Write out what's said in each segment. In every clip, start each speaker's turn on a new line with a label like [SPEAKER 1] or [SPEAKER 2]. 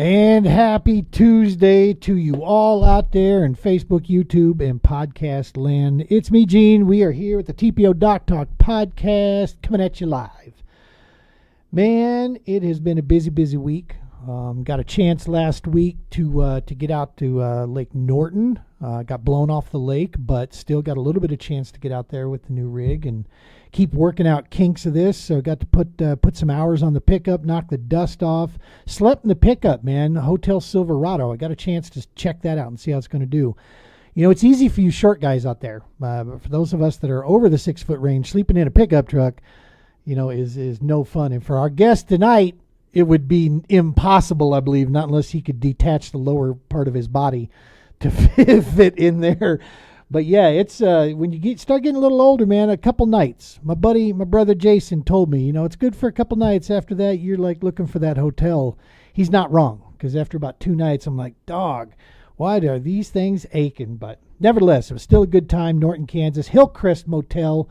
[SPEAKER 1] And happy Tuesday to you all out there in Facebook, YouTube, and podcast land. It's me, Gene. We are here with the TPO Doc Talk podcast coming at you live. Man, it has been a busy week. Got a chance last week to get out to Lake Norton. Got blown off the lake, but still got a little bit of chance to get out there with the new rig and keep working out kinks of this. So got to put some hours on the pickup, knock the dust off. Slept in the pickup, man. Hotel Silverado. I got a chance to check that out and see how it's going to do. You know, it's easy for you short guys out there. But for those of us that are over the 6 foot range, sleeping in a pickup truck, you know, is no fun. And for our guest tonight, it would be impossible, I believe, not unless he could detach the lower part of his body to fit in there. But yeah, it's when you start getting a little older, man, a couple nights. My brother Jason told me, you know, it's good for a couple nights. After that, you're like looking for that hotel. He's not wrong, because after about 2 nights, I'm like, dog, why are these things aching? But nevertheless, it was still a good time. Norton, Kansas, Hillcrest Motel,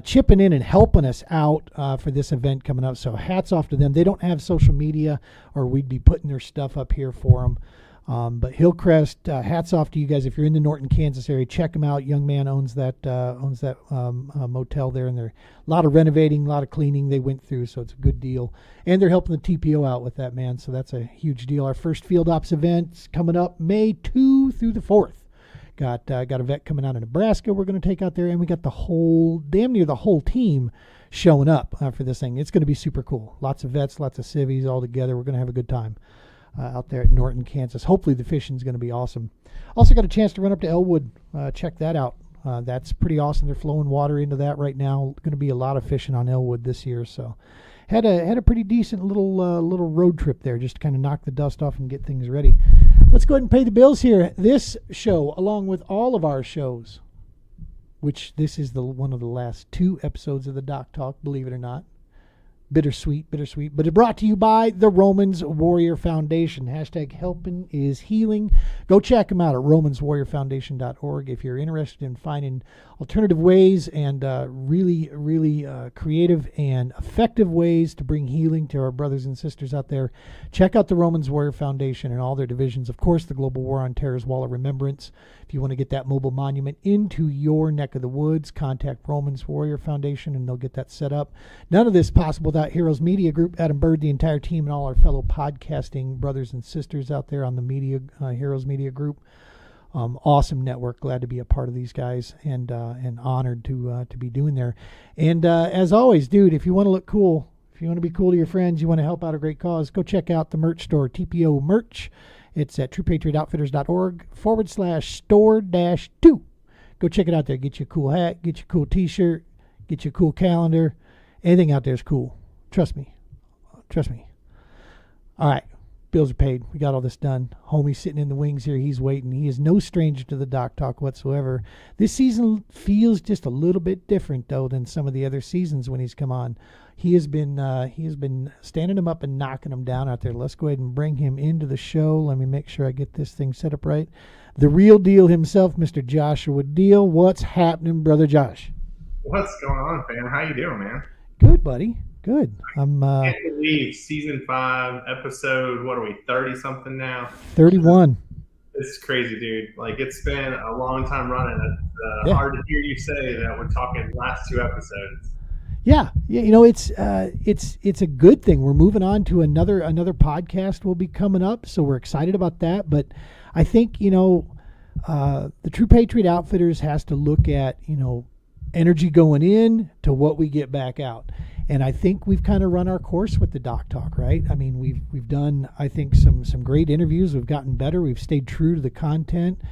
[SPEAKER 1] chipping in and helping us out for this event coming up. So hats off to them. They don't have social media, or we'd be putting their stuff up here for them. But Hillcrest, hats off to you guys. If you're in the Norton, Kansas area, check them out. Young man owns that motel there, and they're a lot of renovating, a lot of cleaning they went through, so it's a good deal. And they're helping the TPO out with that, man, so that's a huge deal. Our first field ops event's coming up May 2 through the 4th. Got a vet coming out of Nebraska we're going to take out there, and we got damn near the whole team showing up for this thing. It's going to be super cool. Lots of vets, lots of civvies all together. We're going to have a good time out there at Norton, Kansas. Hopefully the fishing's going to be awesome. Also got a chance to run up to Elwood. Check that out. That's pretty awesome. They're flowing water into that right now. Going to be a lot of fishing on Elwood this year. So had a pretty decent little road trip there, just to kind of knock the dust off and get things ready. Let's go ahead and pay the bills here. This show, along with all of our shows, which this is one of the last 2 episodes of the Doc Talk, believe it or not. Bittersweet, but it's brought to you by the Romans Warrior Foundation. # helping is healing. Go check them out at romanswarriorfoundation.org if you're interested in finding alternative ways and really creative and effective ways to bring healing to our brothers and sisters out there. Check out the Romans Warrior Foundation and all their divisions. Of course, the Global War on Terror's Wall of Remembrance. If you want to get that mobile monument into your neck of the woods, contact Romans Warrior Foundation and they'll get that set up. None of this possible without Heroes Media Group, Adam Bird, the entire team, and all our fellow podcasting brothers and sisters out there on the media Heroes Media Group. Awesome network. Glad to be a part of these guys and honored to be doing there. And as always, dude, if you want to look cool, if you want to be cool to your friends, you want to help out a great cause, go check out the merch store, TPO Merch. It's at truepatriotoutfitters.org /store-2. Go check it out there. Get you a cool hat, get you a cool t-shirt, get you a cool calendar. Anything out there is cool. Trust me. All right. Bills are paid. We got all this done. Homie's sitting in the wings here. He's waiting. He is no stranger to the Doc Talk whatsoever. This season feels just a little bit different, though, than some of the other seasons when he's come on. He has been standing him up and knocking him down out there. Let's go ahead and bring him into the show. Let me make sure I get this thing set up right. The Real Deal himself, Mr. Joshua Deal. What's happening, brother Josh?
[SPEAKER 2] What's going on, fam? How you doing, man?
[SPEAKER 1] Good, buddy. Good.
[SPEAKER 2] I can't believe season 5, episode, what are we, 30-something now?
[SPEAKER 1] 31.
[SPEAKER 2] This is crazy, dude. Like, it's been a long time running. It's hard to hear you say that we're talking last 2 episodes.
[SPEAKER 1] Yeah, you know, it's a good thing. We're moving on to another podcast will be coming up, so we're excited about that. But I think, you know, the True Patriot Outfitters has to look at, you know, energy going in to what we get back out. And I think we've kind of run our course with the Doc Talk, right? I mean, we've done, I think, some great interviews. We've gotten better. We've stayed true to the content.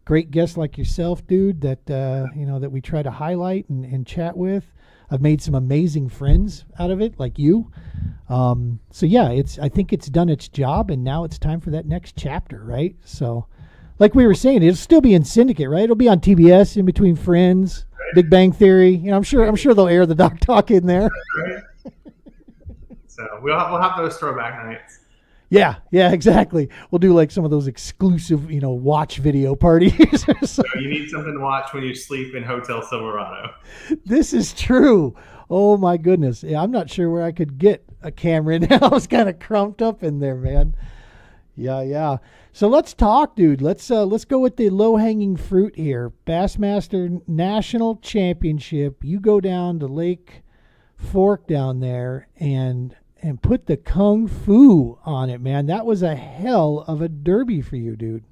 [SPEAKER 1] Great guests like yourself, dude, that that we try to highlight and chat with. I've made some amazing friends out of it, like you. So yeah, I think it's done its job, and now it's time for that next chapter, right? So, like we were saying, it'll still be in Syndicate, right? It'll be on TBS, In Between Friends, right. Big Bang Theory. You know, I'm sure they'll air the Doc Talk in there.
[SPEAKER 2] Right. So we'll have those throwback nights.
[SPEAKER 1] Yeah, exactly. We'll do like some of those exclusive, you know, watch video parties.
[SPEAKER 2] So you need something to watch when you sleep in Hotel Silverado.
[SPEAKER 1] This is true. Oh my goodness. Yeah, I'm not sure where I could get a camera now. I was kind of crumped up in there, man. Yeah. So let's talk, dude. Let's go with the low hanging fruit here. Bassmaster National Championship. You go down to Lake Fork down there and put the kung fu on it, man. That was a hell of a derby for you, dude.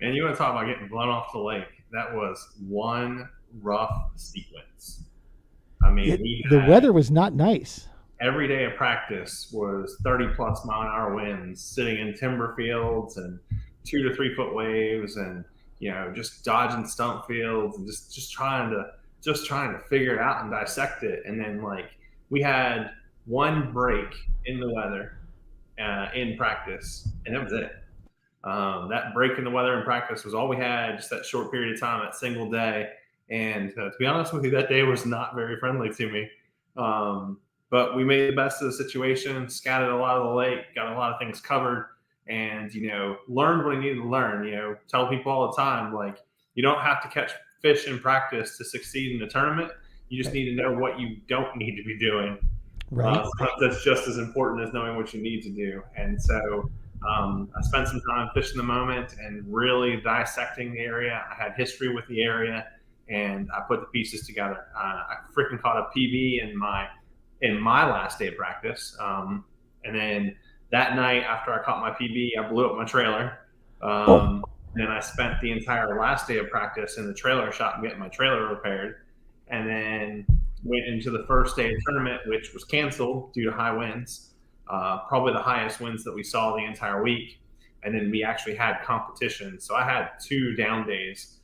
[SPEAKER 2] And you want to talk about getting blown off the lake? That was one rough sequence. I mean,
[SPEAKER 1] the weather was not nice.
[SPEAKER 2] Every day of practice was 30 plus mile an hour winds, sitting in timber fields and 2 to 3 foot waves, and just dodging stump fields and just trying to figure it out and dissect it. And then we had one break in the weather in practice, and that was it. That break in the weather in practice was all we had, just that short period of time, that single day. And to be honest with you, that day was not very friendly to me. But we made the best of the situation, scattered a lot of the lake, got a lot of things covered, and, learned what I needed to learn. Tell people all the time, you don't have to catch fish in practice to succeed in the tournament. You just need to know what you don't need to be doing.
[SPEAKER 1] Right.
[SPEAKER 2] That's just as important as knowing what you need to do. And so I spent some time fishing the moment and really dissecting the area. I had history with the area, and I put the pieces together. I freaking caught a PB in my last day of practice. And then that night after I caught my PB, I blew up my trailer. And then I spent the entire last day of practice in the trailer shop getting my trailer repaired. And then went into the first day of tournament, which was canceled due to high winds, probably the highest winds that we saw the entire week. And then we actually had competition. So I had 2 down days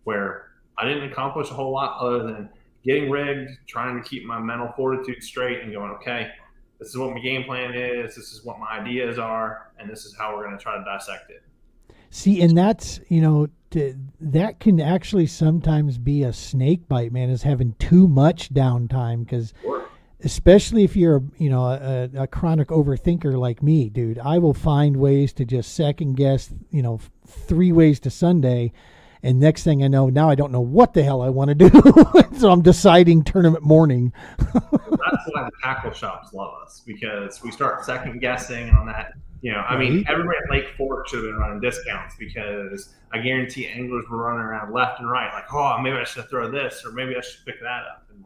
[SPEAKER 2] where I didn't accomplish a whole lot other than getting rigged, trying to keep my mental fortitude straight and going, okay, this is what my game plan is, this is what my ideas are, and this is how we're going to try to dissect it.
[SPEAKER 1] See, and that's, that can actually sometimes be a snake bite, man, is having too much downtime, because especially if you're, a chronic overthinker like me, dude, I will find ways to just second guess, 3 ways to Sunday. And next thing I know, now I don't know what the hell I want to do. So I'm deciding tournament morning.
[SPEAKER 2] That's why the tackle shops love us, because we start second guessing on that. I mean, everybody at Lake Fork should have been running discounts, because I guarantee anglers were running around left and right, maybe I should throw this, or maybe I should pick that up. And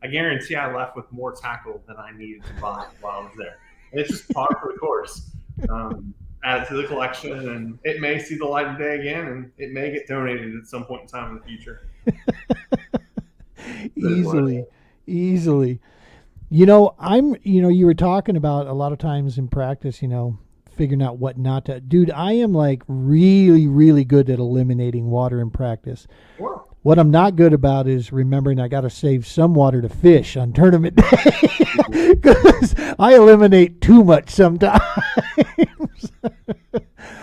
[SPEAKER 2] I guarantee I left with more tackle than I needed to buy while I was there. And it's just par for the course. Add it to the collection, and it may see the light of day again, and it may get donated at some point in time in the future.
[SPEAKER 1] Easily. You were talking about a lot of times in practice, figuring out what not to. Dude, I am really, really good at eliminating water in practice.
[SPEAKER 2] Sure.
[SPEAKER 1] What I'm not good about is remembering I got to save some water to fish on tournament day, because I eliminate too much sometimes.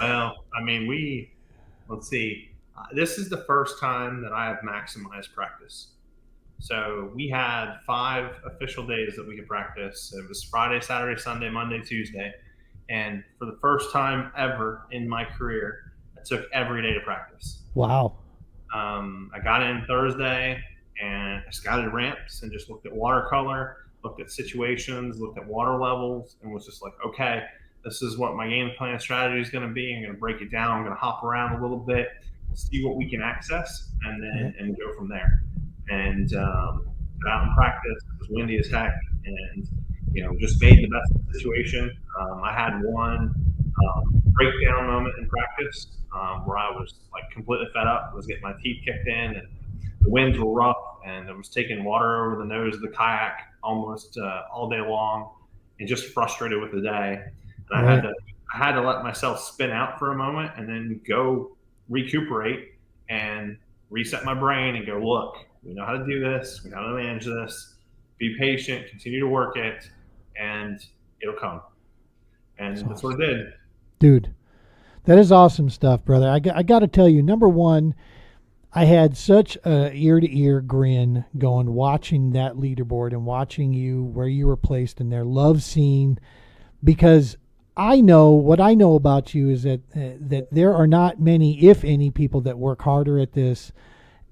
[SPEAKER 2] Well, I mean, let's see. This is the first time that I have maximized practice. So we had 5 official days that we could practice. It was Friday, Saturday, Sunday, Monday, Tuesday. And for the first time ever in my career, I took every day to practice.
[SPEAKER 1] Wow.
[SPEAKER 2] I got in Thursday and I scouted ramps and just looked at watercolor, looked at situations, looked at water levels, and was just like, okay, this is what my game plan strategy is going to be. I'm going to break it down. I'm going to hop around a little bit, see what we can access, and go from there. And got out in practice. It was windy as heck, and just made the best of the situation. I had one breakdown moment in practice where I was completely fed up. I was getting my teeth kicked in, and the winds were rough, and I was taking water over the nose of the kayak almost all day long, and just frustrated with the day. And I had to let myself spin out for a moment and then go recuperate and reset my brain and go, look, we know how to do this. We know how to manage this. Be patient, continue to work it, and it'll come. And that's what it did.
[SPEAKER 1] Dude, that is awesome stuff, brother. I got to tell you, number one, I had such a ear-to-ear grin watching that leaderboard and watching you where you were placed in there. Love seeing, because I know what I know about you is that there are not many, if any, people that work harder at this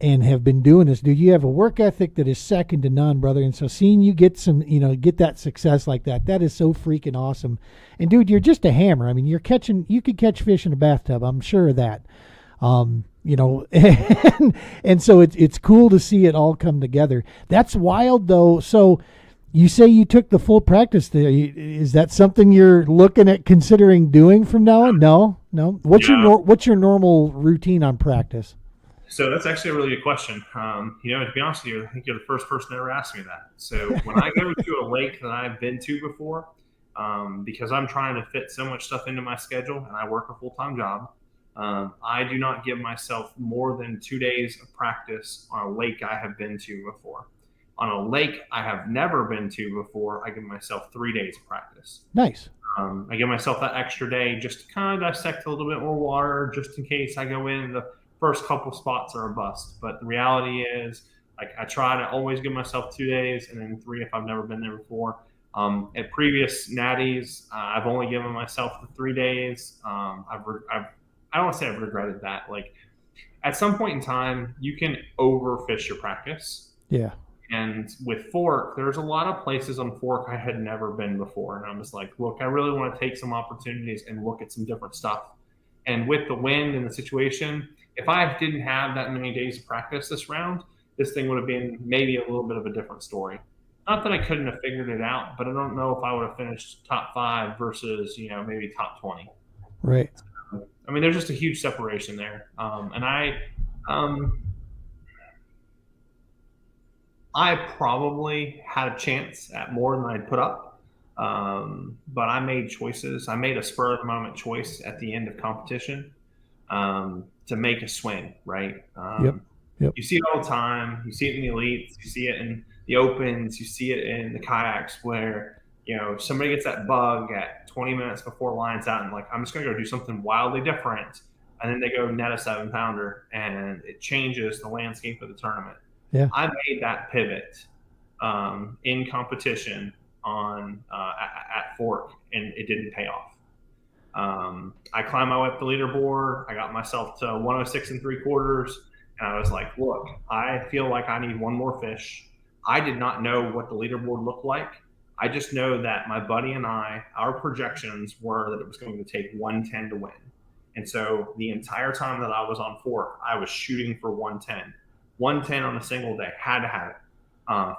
[SPEAKER 1] and have been doing this, dude, you have a work ethic that is second to none, brother. And so seeing you get some, get that success like that is so freaking awesome. And dude, you're just a hammer. I mean, you could catch fish in a bathtub. I'm sure of that. And so it's cool to see it all come together. That's wild though. So you say you took the full practice there. Is that something you're looking at considering doing from now on? No. What's your normal routine on practice?
[SPEAKER 2] So that's actually a really good question. To be honest with you, I think you're the first person to ever ask me that. So when I go to a lake that I've been to before, because I'm trying to fit so much stuff into my schedule and I work a full-time job, I do not give myself more than 2 days of practice on a lake I have been to before. On a lake I have never been to before, I give myself 3 days of practice.
[SPEAKER 1] Nice.
[SPEAKER 2] I give myself that extra day just to kind of dissect a little bit more water, just in case I go in the first couple spots are a bust. But the reality is, like, I try to always give myself 2 days and then 3 if I've never been there before. At previous natties, I've only given myself the 3 days. I don't want to say I've regretted that. Like, at some point in time, you can overfish your practice.
[SPEAKER 1] Yeah.
[SPEAKER 2] And with Fork, there's a lot of places on Fork I had never been before. And I'm just like, look, I really want to take some opportunities and look at some different stuff. And with the wind and the situation, if I didn't have that many days of practice this round, this thing would have been maybe a little bit of a different story. Not that I couldn't have figured it out, but I don't know if I would have finished top 5 versus, maybe top 20.
[SPEAKER 1] Right.
[SPEAKER 2] I mean, there's just a huge separation there. And I probably had a chance at more than I'd put up. But I made choices. I made a spur of the moment choice at the end of competition to make a swing, right?
[SPEAKER 1] Yep.
[SPEAKER 2] You see it all the time. You see it in the elites. You see it in the opens. You see it in the kayaks where, somebody gets that bug at 20 minutes before line's out and like, I'm just going to go do something wildly different. And then they go net a 7-pounder and it changes the landscape of the tournament.
[SPEAKER 1] Yeah.
[SPEAKER 2] I made that pivot in competition at Fork, and it didn't pay off. I climbed my way up the leaderboard. I got myself to 106 3/4, and I was like, look, I feel like I need one more fish. I did not know what the leaderboard looked like. I just know that my buddy and our projections were that it was going to take 110 to win. And so the entire time that I was on Fork, I was shooting for 110. 110 on a single day, had to have it.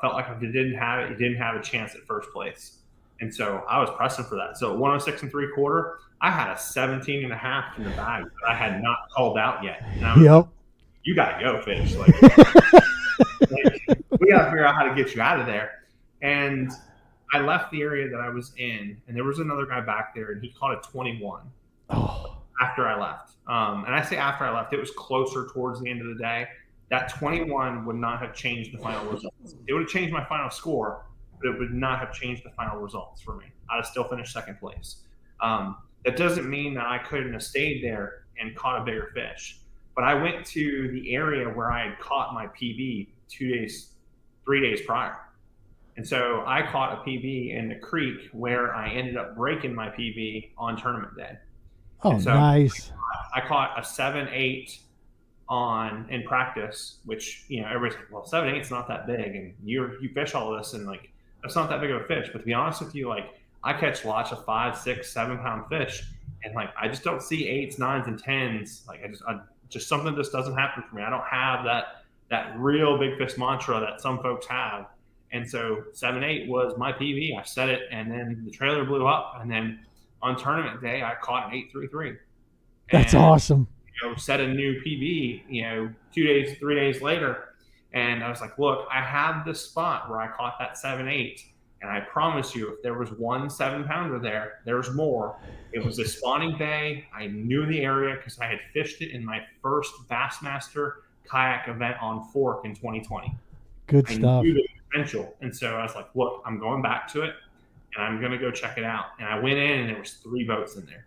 [SPEAKER 2] Felt like if it didn't have it, you didn't have a chance at first place. And so I was pressing for that. So at 106 3/4, I had a 17 and a half in the bag that I had not called out yet. And I was like, you got to go, fish. Like, we got to figure out how to get you out of there. And I left the area that I was in, and there was another guy back there, and he caught a 21 after I left. And I say after I left, it was closer towards the end of the day. That 21 would not have changed the final results. It would have changed my final score, but it would not have changed the final results for me. I'd have still finished second place. That doesn't mean that I couldn't have stayed there and caught a bigger fish. But I went to the area where I had caught my PB 3 days prior. And so I caught a PB in the creek where I ended up breaking my PB on tournament day.
[SPEAKER 1] Oh, so nice.
[SPEAKER 2] I caught a 7-8 in practice, which, everybody's like, well, 7-8 is not that big. And you fish all this and like, that's not that big of a fish. But to be honest with you, like, I catch lots of 5, 6, 7-pound fish. And like, I just don't see 8s, 9s, and 10s. Like, just something just doesn't happen for me. I don't have that real big fish mantra that some folks have. And so 7-8 was my PB. I set it, and then the trailer blew up. And then on tournament day, I caught an 8.33.
[SPEAKER 1] That's awesome.
[SPEAKER 2] Set a new PB, 3 days later. And I was like, look, I have this spot where I caught that 7-8. And I promise you, if there was one 7-pounder there's more. It was a spawning bay. I knew the area because I had fished it in my first Bassmaster kayak event on Fork in 2020.
[SPEAKER 1] Good stuff.
[SPEAKER 2] I knew the potential. And so I was like, look, I'm going back to it, and I'm going to go check it out. And I went in, and there was 3 boats in there.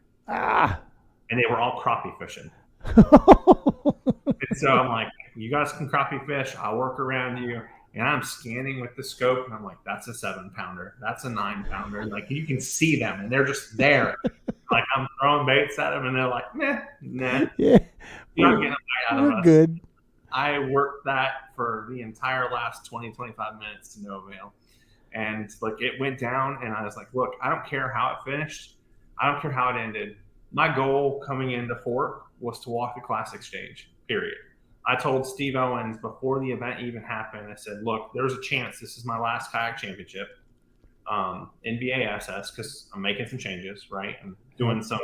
[SPEAKER 2] And they were all crappie fishing. And so I'm like, you guys can crappie fish. I'll work around you. And I'm scanning with the scope, and I'm like, that's a 7-pounder. That's a 9-pounder. Like, you can see them, and they're just there. Like, I'm throwing baits at them, and they're like, nah.
[SPEAKER 1] Yeah.
[SPEAKER 2] You're not getting a bite out of us.
[SPEAKER 1] Good.
[SPEAKER 2] I worked that for the entire last 20, 25 minutes to no avail. And like it went down, and I was like, look, I don't care how it finished. I don't care how it ended. My goal coming into Fort was to walk the classic stage, period. I told Steve Owens before the event even happened, I said, look, there's a chance this is my last kayak championship in BASS because I'm making some changes, right? I'm doing some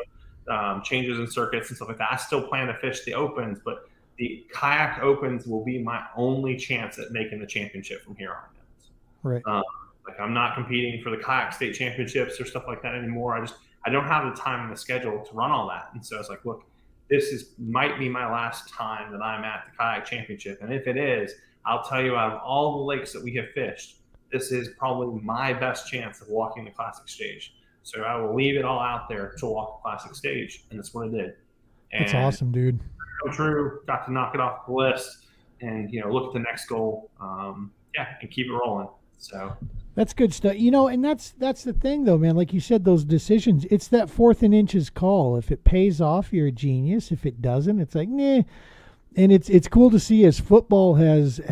[SPEAKER 2] changes in circuits and stuff like that. I still plan to fish the opens, but the kayak opens will be my only chance at making the championship from here on out.
[SPEAKER 1] Right.
[SPEAKER 2] Like I'm not competing for the kayak state championships or stuff like that anymore. I don't have the time in the schedule to run all that. And so it's like, look, might be my last time that I'm at the kayak championship. And if it is, I'll tell you, out of all the lakes that we have fished, this is probably my best chance of walking the classic stage. So I will leave it all out there to walk the classic stage. And that's what I did. And
[SPEAKER 1] that's awesome, dude.
[SPEAKER 2] Come true, got to knock it off the list and, look at the next goal. And keep it rolling. So
[SPEAKER 1] that's good stuff. And that's the thing though, man. Like you said, those decisions, it's that 4th and inches call. If it pays off, you're a genius. If it doesn't, it's like, nah. And it's cool to see as football has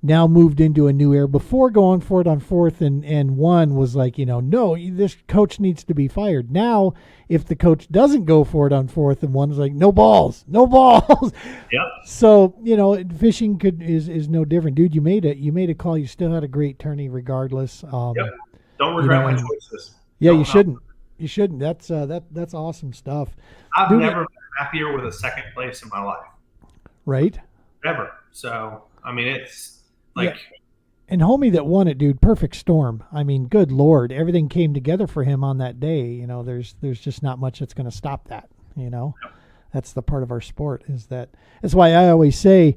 [SPEAKER 1] now moved into a new era. Before going for it on 4th and 1 was like, no, this coach needs to be fired. Now, if the coach doesn't go for it on 4th and 1, it's like, no balls.
[SPEAKER 2] Yep.
[SPEAKER 1] So, fishing is no different. Dude, you made a call. You still had a great tourney regardless.
[SPEAKER 2] Yep. Don't regret my choices.
[SPEAKER 1] Yeah, you shouldn't. You shouldn't. That's awesome stuff.
[SPEAKER 2] I've never been happier with a second place in my life.
[SPEAKER 1] Right?
[SPEAKER 2] Ever. So, I mean, it's like...
[SPEAKER 1] Yeah. And homie that won it, dude, perfect storm. I mean, good Lord, everything came together for him on that day. There's just not much that's going to stop that. That's the part of our sport that's why I always say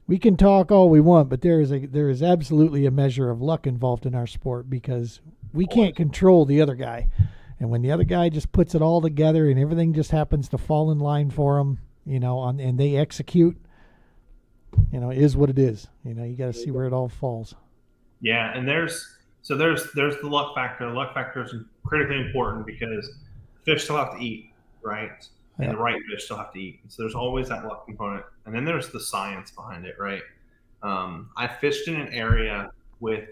[SPEAKER 1] we can talk all we want, but there is absolutely a measure of luck involved in our sport because we can't control the other guy. And when the other guy just puts it all together and everything just happens to fall in line for them, and they execute, is what it is. You got to see where it all falls.
[SPEAKER 2] Yeah, and there's the luck factor. The luck factor is critically important because fish still have to eat, right? And the right fish still have to eat. So there's always that luck component. And then there's the science behind it, right? I fished in an area with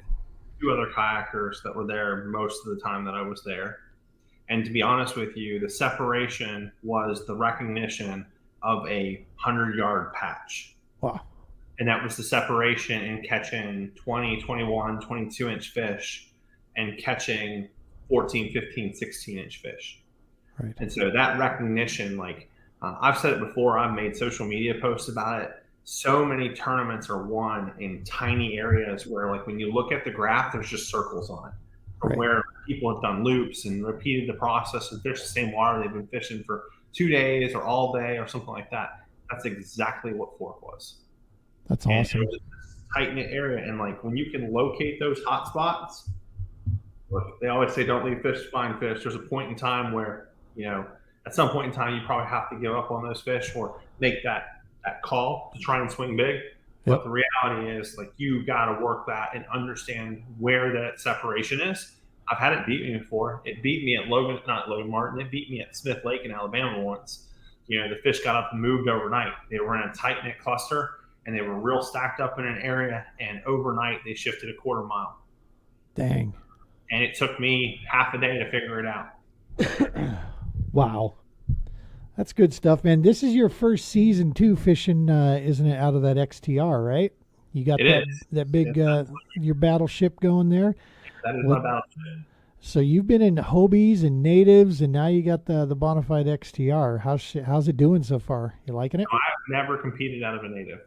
[SPEAKER 2] 2 other kayakers that were there most of the time that I was there. And to be honest with you, the separation was the recognition of a 100-yard patch.
[SPEAKER 1] Wow.
[SPEAKER 2] And that was the separation in catching 20, 21, 22-inch fish and catching 14, 15, 16-inch fish.
[SPEAKER 1] Right.
[SPEAKER 2] And so that recognition, I've said it before, I've made social media posts about it. So many tournaments are won in tiny areas where, when you look at the graph, there's just circles on it. Or
[SPEAKER 1] right.
[SPEAKER 2] Where people have done loops and repeated the process and fished the same water they've been fishing for 2 days or all day or something like that. That's exactly what Fork was.
[SPEAKER 1] That's awesome.
[SPEAKER 2] And it was this tight-knit area. And, when you can locate those hot spots, look, they always say don't leave fish to find fish. There's a point in time where, at some point in time, you probably have to give up on those fish or make that call to try and swing big. But the reality is, you got to work that and understand where that separation is. I've had it beat me before. It beat me at not Logan Martin. It beat me at Smith Lake in Alabama once. The fish got up and moved overnight. They were in a tight-knit cluster, and they were real stacked up in an area, and overnight they shifted a quarter mile.
[SPEAKER 1] Dang.
[SPEAKER 2] And it took me half a day to figure it out.
[SPEAKER 1] Wow. That's good stuff, man. This is your first season, too, fishing, isn't it, out of that XTR, right? You got that big, your battleship going there?
[SPEAKER 2] That is my battleship.
[SPEAKER 1] So you've been in Hobies and Natives, and now you got the Bonafide XTR. How's it doing so far? You liking it?
[SPEAKER 2] No, I've never competed out of a Native.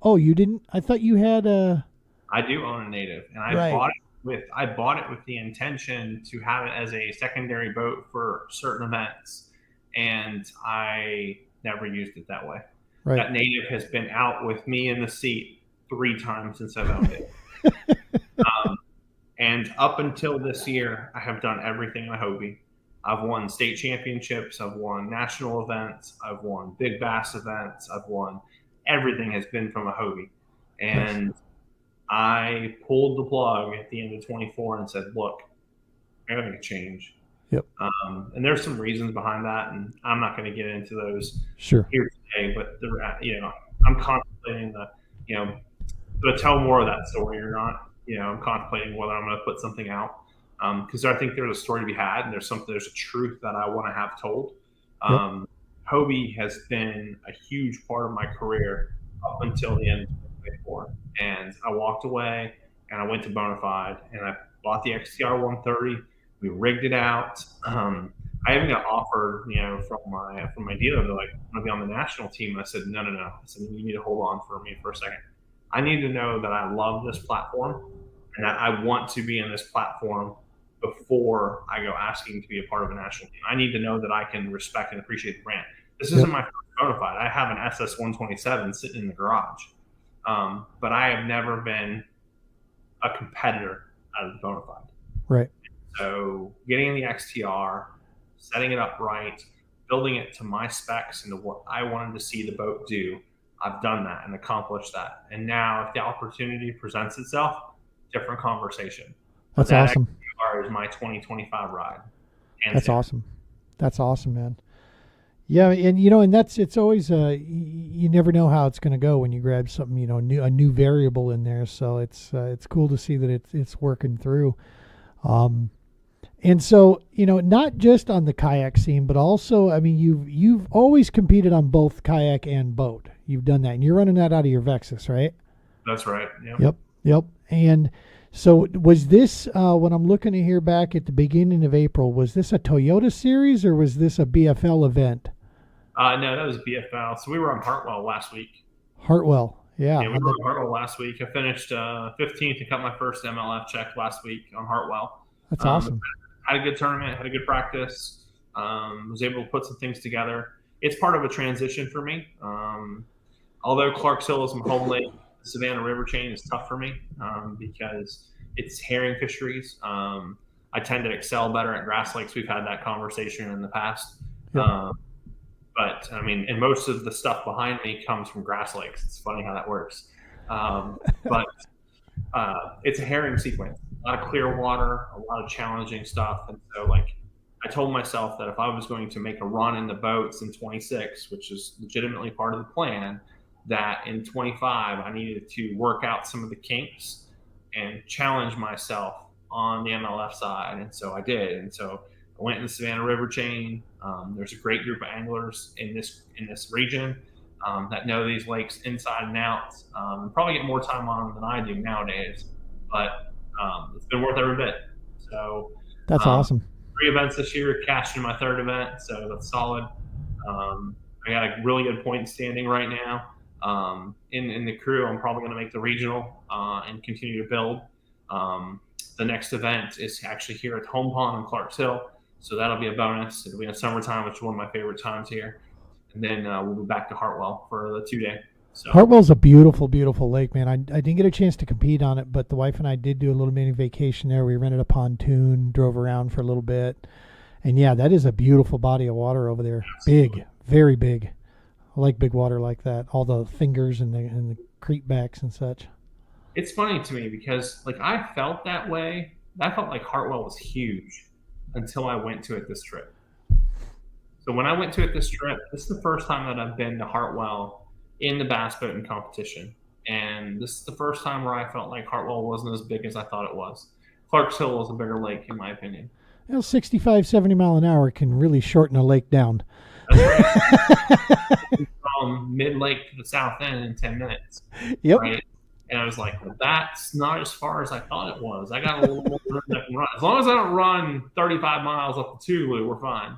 [SPEAKER 1] Oh, you didn't? I thought you had a...
[SPEAKER 2] I do own a Native, and I bought it with the intention to have it as a secondary boat for certain events, and I never used it that way.
[SPEAKER 1] Right.
[SPEAKER 2] That Native has been out with me in the seat 3 times since I've owned it. And up until this year, I have done everything on Hobie. I've won state championships. I've won national events. I've won big bass events. I've won everything has been from a Hobie. And nice. I pulled the plug at the end of 24 and said, look, I gotta make a change.
[SPEAKER 1] Yep.
[SPEAKER 2] And there's some reasons behind that, and I'm not going to get into those
[SPEAKER 1] here
[SPEAKER 2] today, but I'm constantly contemplating you know, to tell more of that story or not. I'm contemplating whether I'm going to put something out because I think there's a story to be had and there's a truth that I want to have told.
[SPEAKER 1] Yep.
[SPEAKER 2] Hobie has been a huge part of my career up until the end of 2024, and I walked away and I went to Bonafide and I bought the XTR 130. We rigged it out. I even got offered, from my dealer, they're like, "I'm gonna be on the national team." And I said, "No, no, no." I said, "You need to hold on for me for a second. I need to know that I love this platform and that I want to be in this platform before I go asking to be a part of a national team. I need to know that I can respect and appreciate the brand. This
[SPEAKER 1] Yep.
[SPEAKER 2] isn't my first Bonafide. I have an SS127 sitting in the garage, but I have never been a competitor out of the Bonafide.
[SPEAKER 1] Right.
[SPEAKER 2] So getting in the XTR, setting it up right, building it to my specs and to what I wanted to see the boat do, I've done that and accomplished that. And now, if the opportunity presents itself, different conversation. But
[SPEAKER 1] That's
[SPEAKER 2] that
[SPEAKER 1] awesome.
[SPEAKER 2] XTR is my 2025 ride.
[SPEAKER 1] That's awesome. That's awesome, man. Yeah, and it's always you never know how it's going to go when you grab something, a new variable in there. So it's cool to see that it's working through. And so, not just on the kayak scene, but also, I mean, you've always competed on both kayak and boat. You've done that, and you're running that out of your Vexus, right?
[SPEAKER 2] That's right. Yeah.
[SPEAKER 1] Yep. And so, was this when I'm looking at here back at the beginning of April? Was this a Toyota series or was this a BFL event?
[SPEAKER 2] No, that was BFL. So we were on Hartwell last week.
[SPEAKER 1] Hartwell, yeah.
[SPEAKER 2] Yeah, we were on Hartwell last week. I finished 15th and got my first MLF check last week on Hartwell.
[SPEAKER 1] That's awesome.
[SPEAKER 2] Had a good tournament, had a good practice, was able to put some things together. It's part of a transition for me. Although Clarks Hill is my home lake, the Savannah River chain is tough for me because it's herring fisheries. I tend to excel better at grass lakes. We've had that conversation in the past.
[SPEAKER 1] Yep.
[SPEAKER 2] But I mean, and most of the stuff behind me comes from grass lakes. It's funny how that works. But it's a herring sequence, a lot of clear water, a lot of challenging stuff. And so, I told myself that if I was going to make a run in the boats in 26, which is legitimately part of the plan, that in 25, I needed to work out some of the kinks and challenge myself on the MLF side. And so I did. And so I went in the Savannah River chain. There's a great group of anglers in this region that know these lakes inside and out. Probably get more time on them than I do nowadays, but it's been worth every bit. So
[SPEAKER 1] that's awesome.
[SPEAKER 2] 3 events this year, cashed in my 3rd event, so that's solid. I got a really good point standing right now. In the crew, I'm probably going to make the regional and continue to build. The next event is actually here at Home Pond in Clarks Hill, so that'll be a bonus. It'll be in summertime, which is one of my favorite times here. And then we'll be back to Hartwell for the 2-day. So.
[SPEAKER 1] Hartwell's a beautiful, beautiful lake, man. I didn't get a chance to compete on it, but the wife and I did do a little mini vacation there. We rented a pontoon, drove around for a little bit. And yeah, that is a beautiful body of water over there. Absolutely. Big, very big. I like big water like that. All the fingers and the creek backs and such.
[SPEAKER 2] It's funny to me because I felt that way. I felt like Hartwell was huge until I went to it this trip. So when I went to it this trip, this is the first time that I've been to Hartwell in the bass boating competition. And this is the first time where I felt like Hartwell wasn't as big as I thought it was. Clarks Hill is a bigger lake, in my opinion.
[SPEAKER 1] 65, 70 mile an hour can really shorten a lake down.
[SPEAKER 2] That's right. From mid-lake to the south end in 10 minutes.
[SPEAKER 1] Yep.
[SPEAKER 2] Right? And I was like, well, that's not as far as I thought it was. I got a little more room that can run. As long as I don't run 35 miles up the Tulu, we're fine.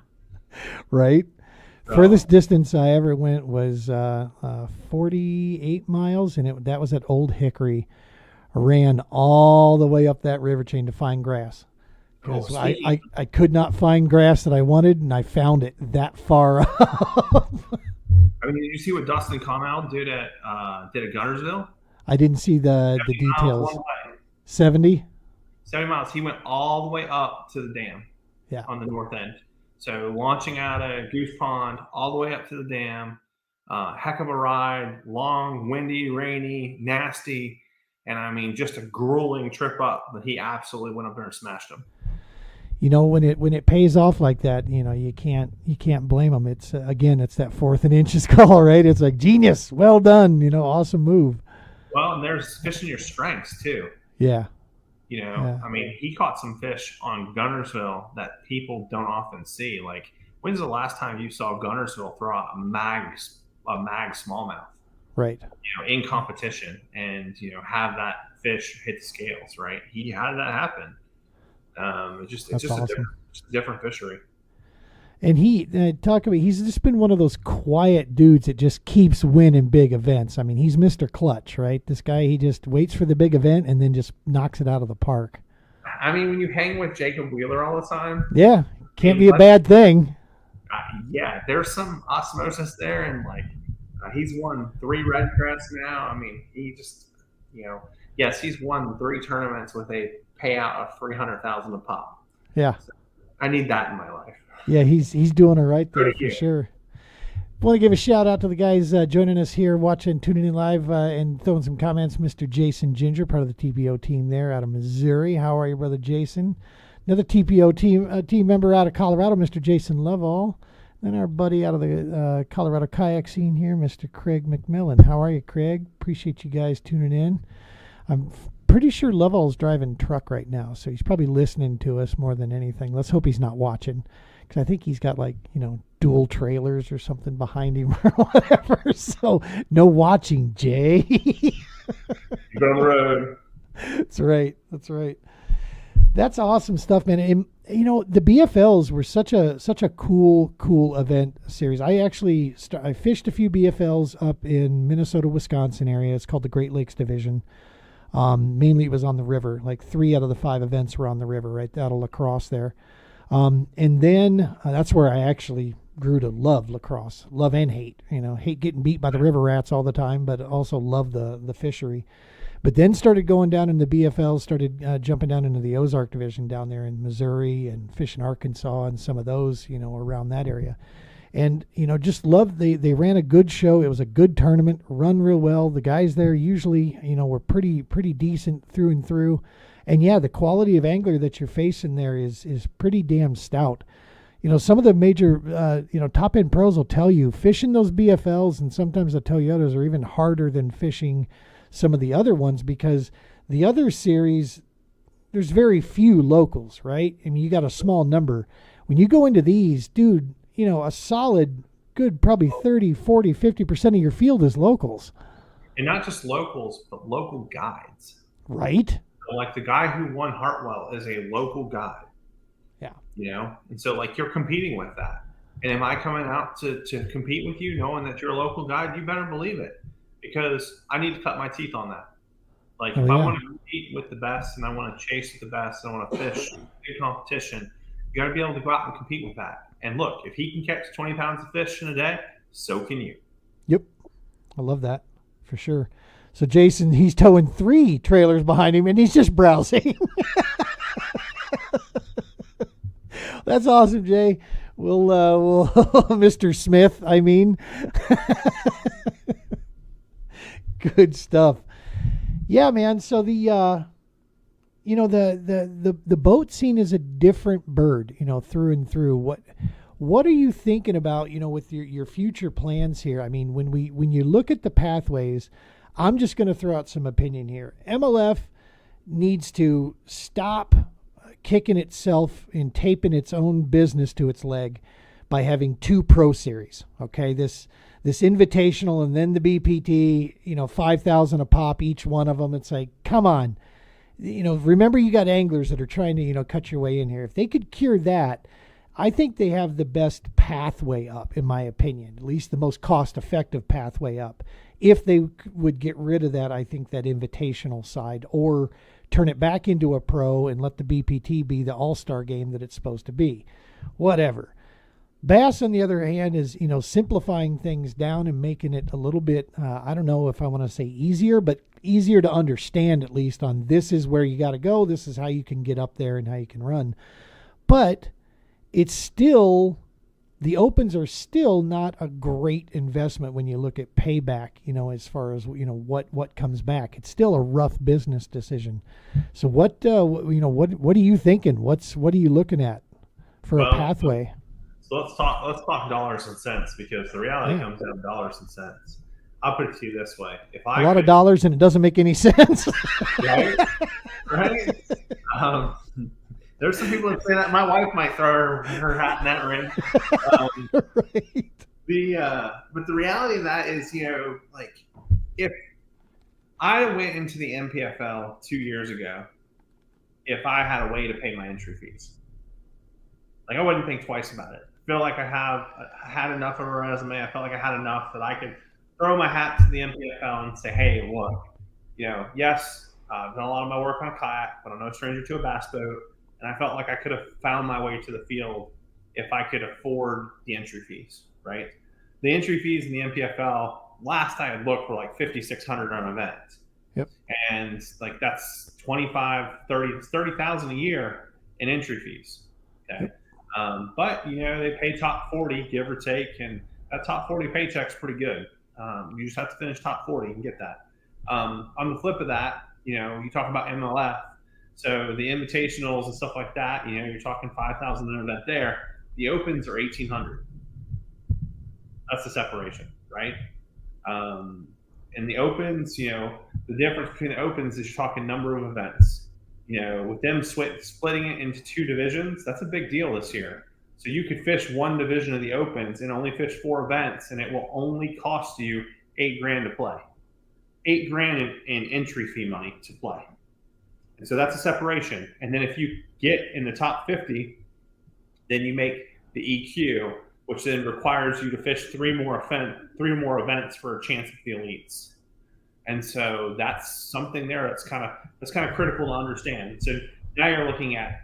[SPEAKER 1] Right. Furthest distance I ever went was 48 miles, and that was at Old Hickory. I ran all the way up that river chain to find grass. Because I could not find grass that I wanted, and I found it that far up.
[SPEAKER 2] I mean, did you see what Dustin Connell did at Gunnersville?
[SPEAKER 1] I didn't see the details. 70?
[SPEAKER 2] 70 miles. He went all the way up to the dam on the north end. So launching out of Goose Pond all the way up to the dam, heck of a ride, long, windy, rainy, nasty, and I mean just a grueling trip up. But he absolutely went up there and smashed them.
[SPEAKER 1] when it pays off like that, you can't blame them. It's again, it's that 4th and inches call, right? It's like genius, well done, awesome move.
[SPEAKER 2] Well, and there's fishing your strengths too.
[SPEAKER 1] Yeah.
[SPEAKER 2] I mean, he caught some fish on Gunnersville that people don't often see. Like, when's the last time you saw Gunnersville throw out a mag smallmouth?
[SPEAKER 1] Right.
[SPEAKER 2] In competition, and have that fish hit the scales. Right? How did that happen? It's just awesome. A different fishery.
[SPEAKER 1] And he's just been one of those quiet dudes that just keeps winning big events. I mean, he's Mr. Clutch, right? This guy, he just waits for the big event and then just knocks it out of the park.
[SPEAKER 2] I mean, when you hang with Jacob Wheeler all the time,
[SPEAKER 1] yeah, can't be a bad thing.
[SPEAKER 2] Yeah, there's some osmosis there, and he's won 3 red crests now. I mean, he just, yes, he's won 3 tournaments with a payout of $300,000 a pop.
[SPEAKER 1] Yeah,
[SPEAKER 2] so I need that in my life.
[SPEAKER 1] Yeah, he's doing it right there for sure. Want to give a shout out to the guys joining us here, tuning in live, and throwing some comments. Mr. Jason Ginger, part of the TPO team there out of Missouri. How are you, brother Jason? Another TPO team member out of Colorado, Mr. Jason Lovell. Then our buddy out of the Colorado kayak scene here, Mr. Craig McMillan. How are you, Craig? Appreciate you guys tuning in. I'm pretty sure Lovell's driving truck right now, so he's probably listening to us more than anything. Let's hope he's not watching, because I think he's got dual trailers or something behind him or whatever. So no watching, Jay.
[SPEAKER 2] You're on the road.
[SPEAKER 1] That's right. That's awesome stuff, man. And, the BFLs were such a cool event series. I actually I fished a few BFLs up in Minnesota, Wisconsin area. It's called the Great Lakes Division. Mainly it was on the river. Like 3 out of the 5 events were on the river, right out of La Crosse there. And then that's where I actually grew to love lacrosse, love and hate. Hate getting beat by the river rats all the time, but also love the fishery. But then started going down in the BFL, started jumping down into the Ozark Division down there in Missouri and fishing Arkansas and some of those, around that area. And, just loved, they ran a good show. It was a good tournament, run real well. The guys there usually, were pretty decent through and through. And yeah, the quality of angler that you're facing there is pretty damn stout. Some of the major, top end pros will tell you fishing those BFLs, and sometimes the Toyotas are even harder than fishing some of the other ones, because the other series, there's very few locals, right? I mean, you got a small number. When you go into these, dude, a solid, good, probably 30, 40, 50% of your field is locals.
[SPEAKER 2] And not just locals, but local guides.
[SPEAKER 1] Right.
[SPEAKER 2] Like the guy who won Hartwell is a local guide.
[SPEAKER 1] Yeah.
[SPEAKER 2] And so you're competing with that. And am I coming out to compete with you knowing that you're a local guide? You better believe it, because I need to cut my teeth on that. If I want to compete with the best and I want to chase with the best and I want to fish big competition, you got to be able to go out and compete with that. And look, if he can catch 20 pounds of fish in a day, so can you.
[SPEAKER 1] Yep. I love that for sure. So Jason, he's towing 3 trailers behind him and he's just browsing. That's awesome, Jay. We'll Mr. Smith, I mean. Good stuff. Yeah, man. So the boat scene is a different bird, through and through. What are you thinking about, with your future plans here? I mean, when you look at the pathways, I'm just going to throw out some opinion here. MLF needs to stop kicking itself and taping its own business to its leg by having 2 pro series. Okay, this invitational and then the BPT, $5,000 a pop each one of them. It's like, come on, remember you got anglers that are trying to cut your way in here. If they could cure that, I think they have the best pathway up, in my opinion, at least the most cost-effective pathway up. If they would get rid of that, I think that invitational side, or turn it back into a pro and let the BPT be the all-star game that it's supposed to be. Whatever. Bass, on the other hand, is, simplifying things down and making it a little bit, I don't know if I want to say easier, but easier to understand, at least, on this is where you got to go, this is how you can get up there and how you can run. But it's still the opens are still not a great investment when you look at payback, as far as, what comes back. It's still a rough business decision. So what are you thinking? What are you looking at for a
[SPEAKER 2] Well,
[SPEAKER 1] pathway?
[SPEAKER 2] so let's talk dollars and cents, because the reality
[SPEAKER 1] Yeah.
[SPEAKER 2] comes down to dollars and cents. I'll put it to you this way: if
[SPEAKER 1] A
[SPEAKER 2] I
[SPEAKER 1] lot of
[SPEAKER 2] could,
[SPEAKER 1] dollars and it doesn't make any sense.
[SPEAKER 2] right, right. Um, there's some people that say that. My wife might throw her hat in that ring. Um,
[SPEAKER 1] Right.
[SPEAKER 2] but the reality of that is, like, if I went into the MPFL 2 years ago, if I had a way to pay my entry fees, like, I wouldn't think twice about it. I feel like I had enough of a resume. I felt like I had enough that I could throw my hat to the MPFL and say, hey, look, yes, I've done a lot of my work on a kayak, but I'm no stranger to a bass boat. And I felt like I could have found my way to the field if I could afford the entry fees, right? The entry fees in the MPFL, last I had looked, were like 5,600 on events.
[SPEAKER 1] Yep.
[SPEAKER 2] And like, that's 25, 30,000 a year in entry fees. Okay.
[SPEAKER 1] Yep.
[SPEAKER 2] But they pay top 40, give or take, and that top 40 paycheck's pretty good. You just have to finish top 40 and get that. On the flip of that, you talk about MLF, so the invitationals and stuff like that. You're talking 5,000 an event there. The opens are 1,800. That's the separation, right? And the opens, the difference between the opens is you're talking number of events. With them splitting it into two divisions, that's a big deal this year. So you could fish one division of the opens and only fish 4 events, and it will only cost you $8,000 to play, $8,000 in entry fee money to play. And so that's a separation. And then if you get in the top 50, then you make the EQ, which then requires you to fish 3 more events for a chance at the elites. And so that's something there that's kind of critical to understand. So now you're looking at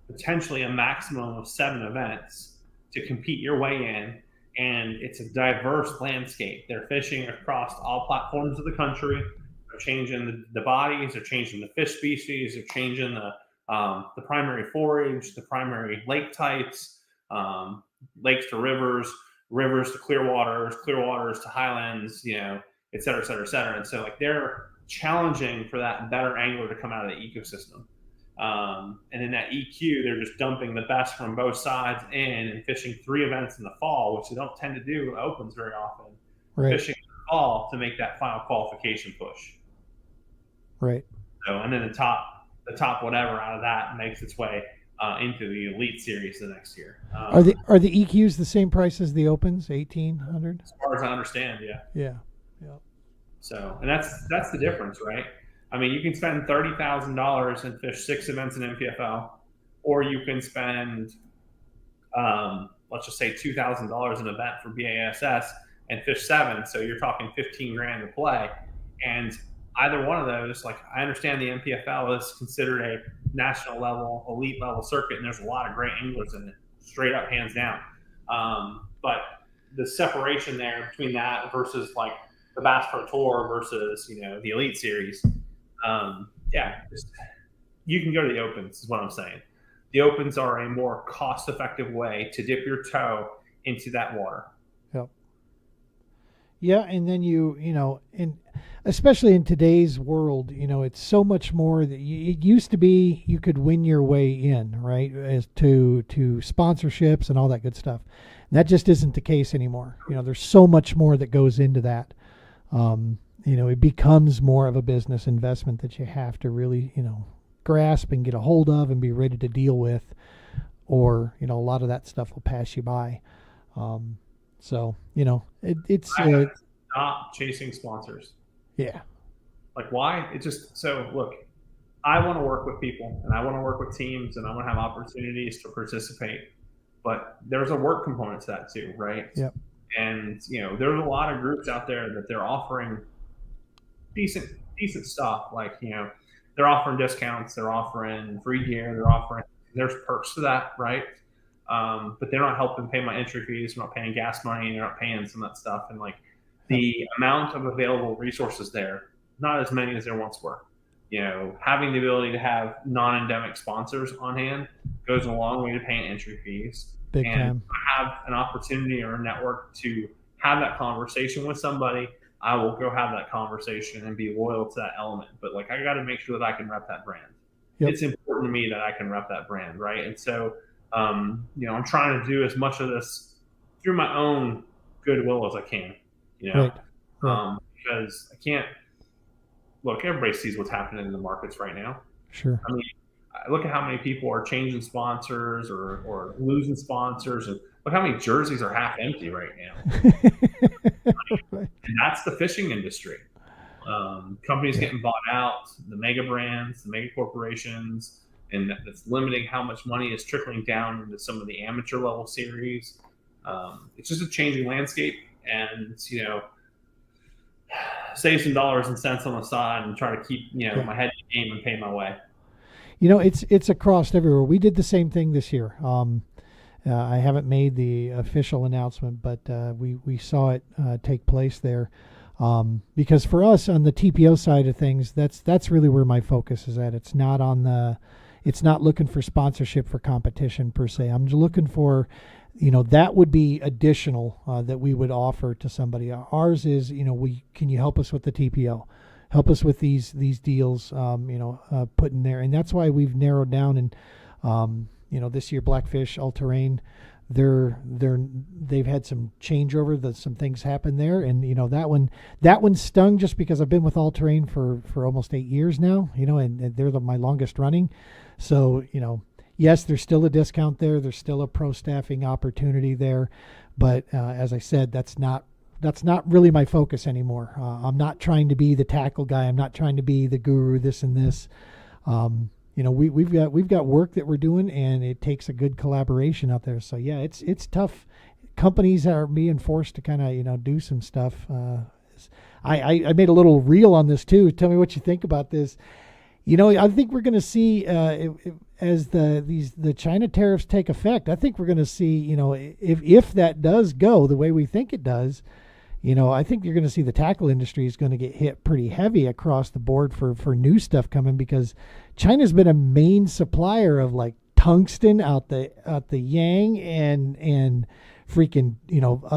[SPEAKER 2] potentially a maximum of 7 events to compete your way in, and it's a diverse landscape. They're fishing across all platforms of the country. They're changing the bodies, they're changing the fish species, they're changing the primary forage, the primary lake types, lakes to rivers, rivers to clear waters to highlands, et cetera, et cetera, et cetera. And so, like, they're challenging for that better angler to come out of the ecosystem. And in that EQ, they're just dumping the best from both sides in and fishing 3 events in the fall, which they don't tend to do opens very often.
[SPEAKER 1] Right.
[SPEAKER 2] Fishing in the fall to make that final qualification push.
[SPEAKER 1] Right.
[SPEAKER 2] So, and then the top whatever out of that makes its way into the Elite Series the next year.
[SPEAKER 1] Are the EQs the same price as the opens, 1,800?
[SPEAKER 2] As far as I understand, yeah.
[SPEAKER 1] Yeah.
[SPEAKER 2] So, and that's the difference, right? I mean, you can spend $30,000 and fish 6 events in MPFL, or you can spend, let's just say $2,000 an event for BASS and fish 7. So you're talking $15,000 to play. And either one of those, like, I understand the MPFL is considered a national level, elite level circuit, and there's a lot of great anglers in it, straight up, hands down. But the separation there between that versus like the Bass Pro Tour versus the Elite Series, you can go to the opens, is what I'm saying. The opens are a more cost-effective way to dip your toe into that water.
[SPEAKER 1] Yep. Yeah, and then and especially in today's world, it's so much more that it used to be you could win your way in, right, as to sponsorships and all that good stuff. And that just isn't the case anymore. There's so much more that goes into that. It becomes more of a business investment that you have to really, grasp and get a hold of and be ready to deal with, or, a lot of that stuff will pass you by. So, it's
[SPEAKER 2] stop chasing sponsors.
[SPEAKER 1] Yeah.
[SPEAKER 2] Like, why? It just, so look, I want to work with people and I want to work with teams and I want to have opportunities to participate, but there's a work component to that too, right?
[SPEAKER 1] Yep.
[SPEAKER 2] And there's a lot of groups out there that they're offering decent stuff. Like, they're offering discounts, they're offering free gear, there's perks to that, right? But they're not helping pay my entry fees, they're not paying gas money, they're not paying some of that stuff. And like, the amount of available resources there, not as many as there once were. Having the ability to have non-endemic sponsors on hand goes a long way to paying entry fees.
[SPEAKER 1] Big time.
[SPEAKER 2] have an opportunity or a network to have that conversation with somebody, I will go have that conversation and be loyal to that element. But like, I got to make sure that I can rep that brand.
[SPEAKER 1] Yep.
[SPEAKER 2] It's important to me that I can rep that brand, right? And so, I'm trying to do as much of this through my own goodwill as I can,
[SPEAKER 1] Right.
[SPEAKER 2] because I can't look. Everybody sees what's happening in the markets right now.
[SPEAKER 1] Sure.
[SPEAKER 2] I mean, look at how many people are changing sponsors or losing sponsors, and look how many jerseys are half empty right now.
[SPEAKER 1] Right.
[SPEAKER 2] And that's the fishing industry. Companies getting bought out, the mega brands, the mega corporations, and that's limiting how much money is trickling down into some of the amateur level series. It's just a changing landscape, and save some dollars and cents on the side and try to keep my head in the game and pay my way.
[SPEAKER 1] It's across everywhere. We did the same thing this year. I haven't made the official announcement, but we saw it take place there. Because for us on the TPO side of things, that's really where my focus is at. It's not looking for sponsorship for competition per se. I'm just looking for, that would be additional that we would offer to somebody. Ours is, can you help us with the TPO? Help us with these deals, put in there. And that's why we've narrowed down and, this year Blackfish All Terrain, they've had some changeover, some things happen there, and that one stung just because I've been with All Terrain for almost 8 years now, and they're my longest running. So yes, there's still a discount there, there's still a pro staffing opportunity there, but as I said, that's not really my focus anymore. I'm not trying to be the tackle guy. I'm not trying to be the guru, this and this. We've got work that we're doing, and it takes a good collaboration out there. So yeah, it's tough. Companies are being forced to kind of do some stuff. I made a little reel on this too. Tell me what you think about this. I think we're going to see as the China tariffs take effect. I think we're going to see if that does go the way we think it does. I think you're going to see the tackle industry is going to get hit pretty heavy across the board for new stuff coming, because China's been a main supplier of like tungsten out the Yang and freaking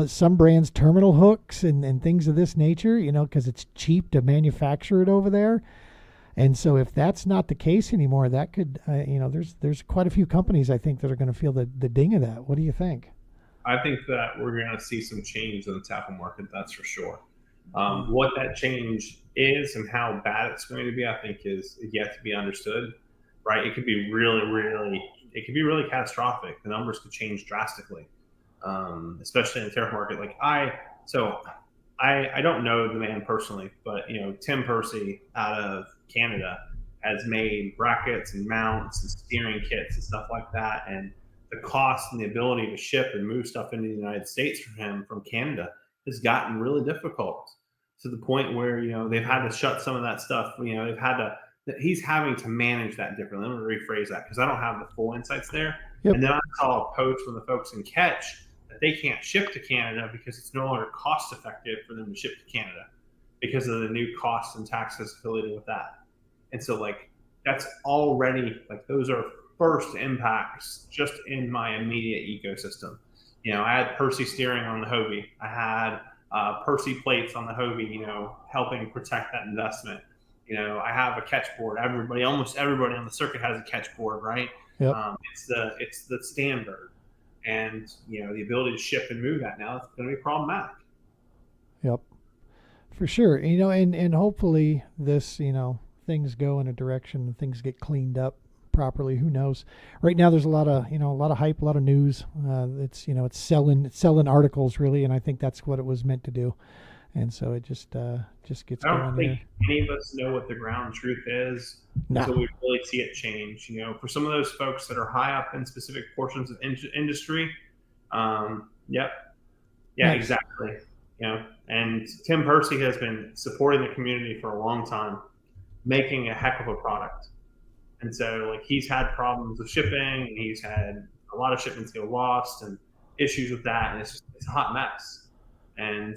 [SPEAKER 1] some brands terminal hooks and things of this nature, because it's cheap to manufacture it over there. And so if that's not the case anymore, that could there's quite a few companies I think that are going to feel the ding of that. What do you think?
[SPEAKER 2] I think that we're going to see some change in the tackle market, that's for sure. What that change is and how bad it's going to be, I think, is yet to be understood. Right? It could be really catastrophic. The numbers could change drastically, especially in the tariff market. Like I don't know the man personally, but Tim Percy out of Canada has made brackets and mounts and steering kits and stuff like that, and the cost and the ability to ship and move stuff into the United States for him from Canada has gotten really difficult, to the point where they've had to shut some of that stuff. He's having to manage that differently. Let me rephrase that, because I don't have the full insights there.
[SPEAKER 1] Yep.
[SPEAKER 2] And then I saw a post from the folks in Catch that they can't ship to Canada because it's no longer cost effective for them to ship to Canada because of the new costs and taxes affiliated with that. And so that's already those are first impacts just in my immediate ecosystem. I had Percy steering on the Hobie. I had Percy plates on the Hobie, helping protect that investment. I have a catch board. Almost everybody on the circuit has a catch board, right?
[SPEAKER 1] Yep.
[SPEAKER 2] It's the standard, and the ability to ship and move that now is going to be problematic.
[SPEAKER 1] Yep, for sure. And hopefully this, things go in a direction and things get cleaned up properly. Who knows? Right now there's a lot of hype, a lot of news. It's selling articles really, and I think that's what it was meant to do. And so it just gets going.
[SPEAKER 2] I don't think any of us know what the ground truth is until we really see it change. For some of those folks that are high up in specific portions of industry, yep, yeah, nice. Exactly. And Tim Percy has been supporting the community for a long time, making a heck of a product. And so he's had problems with shipping, and he's had a lot of shipments go lost and issues with that, and it's a hot mess. And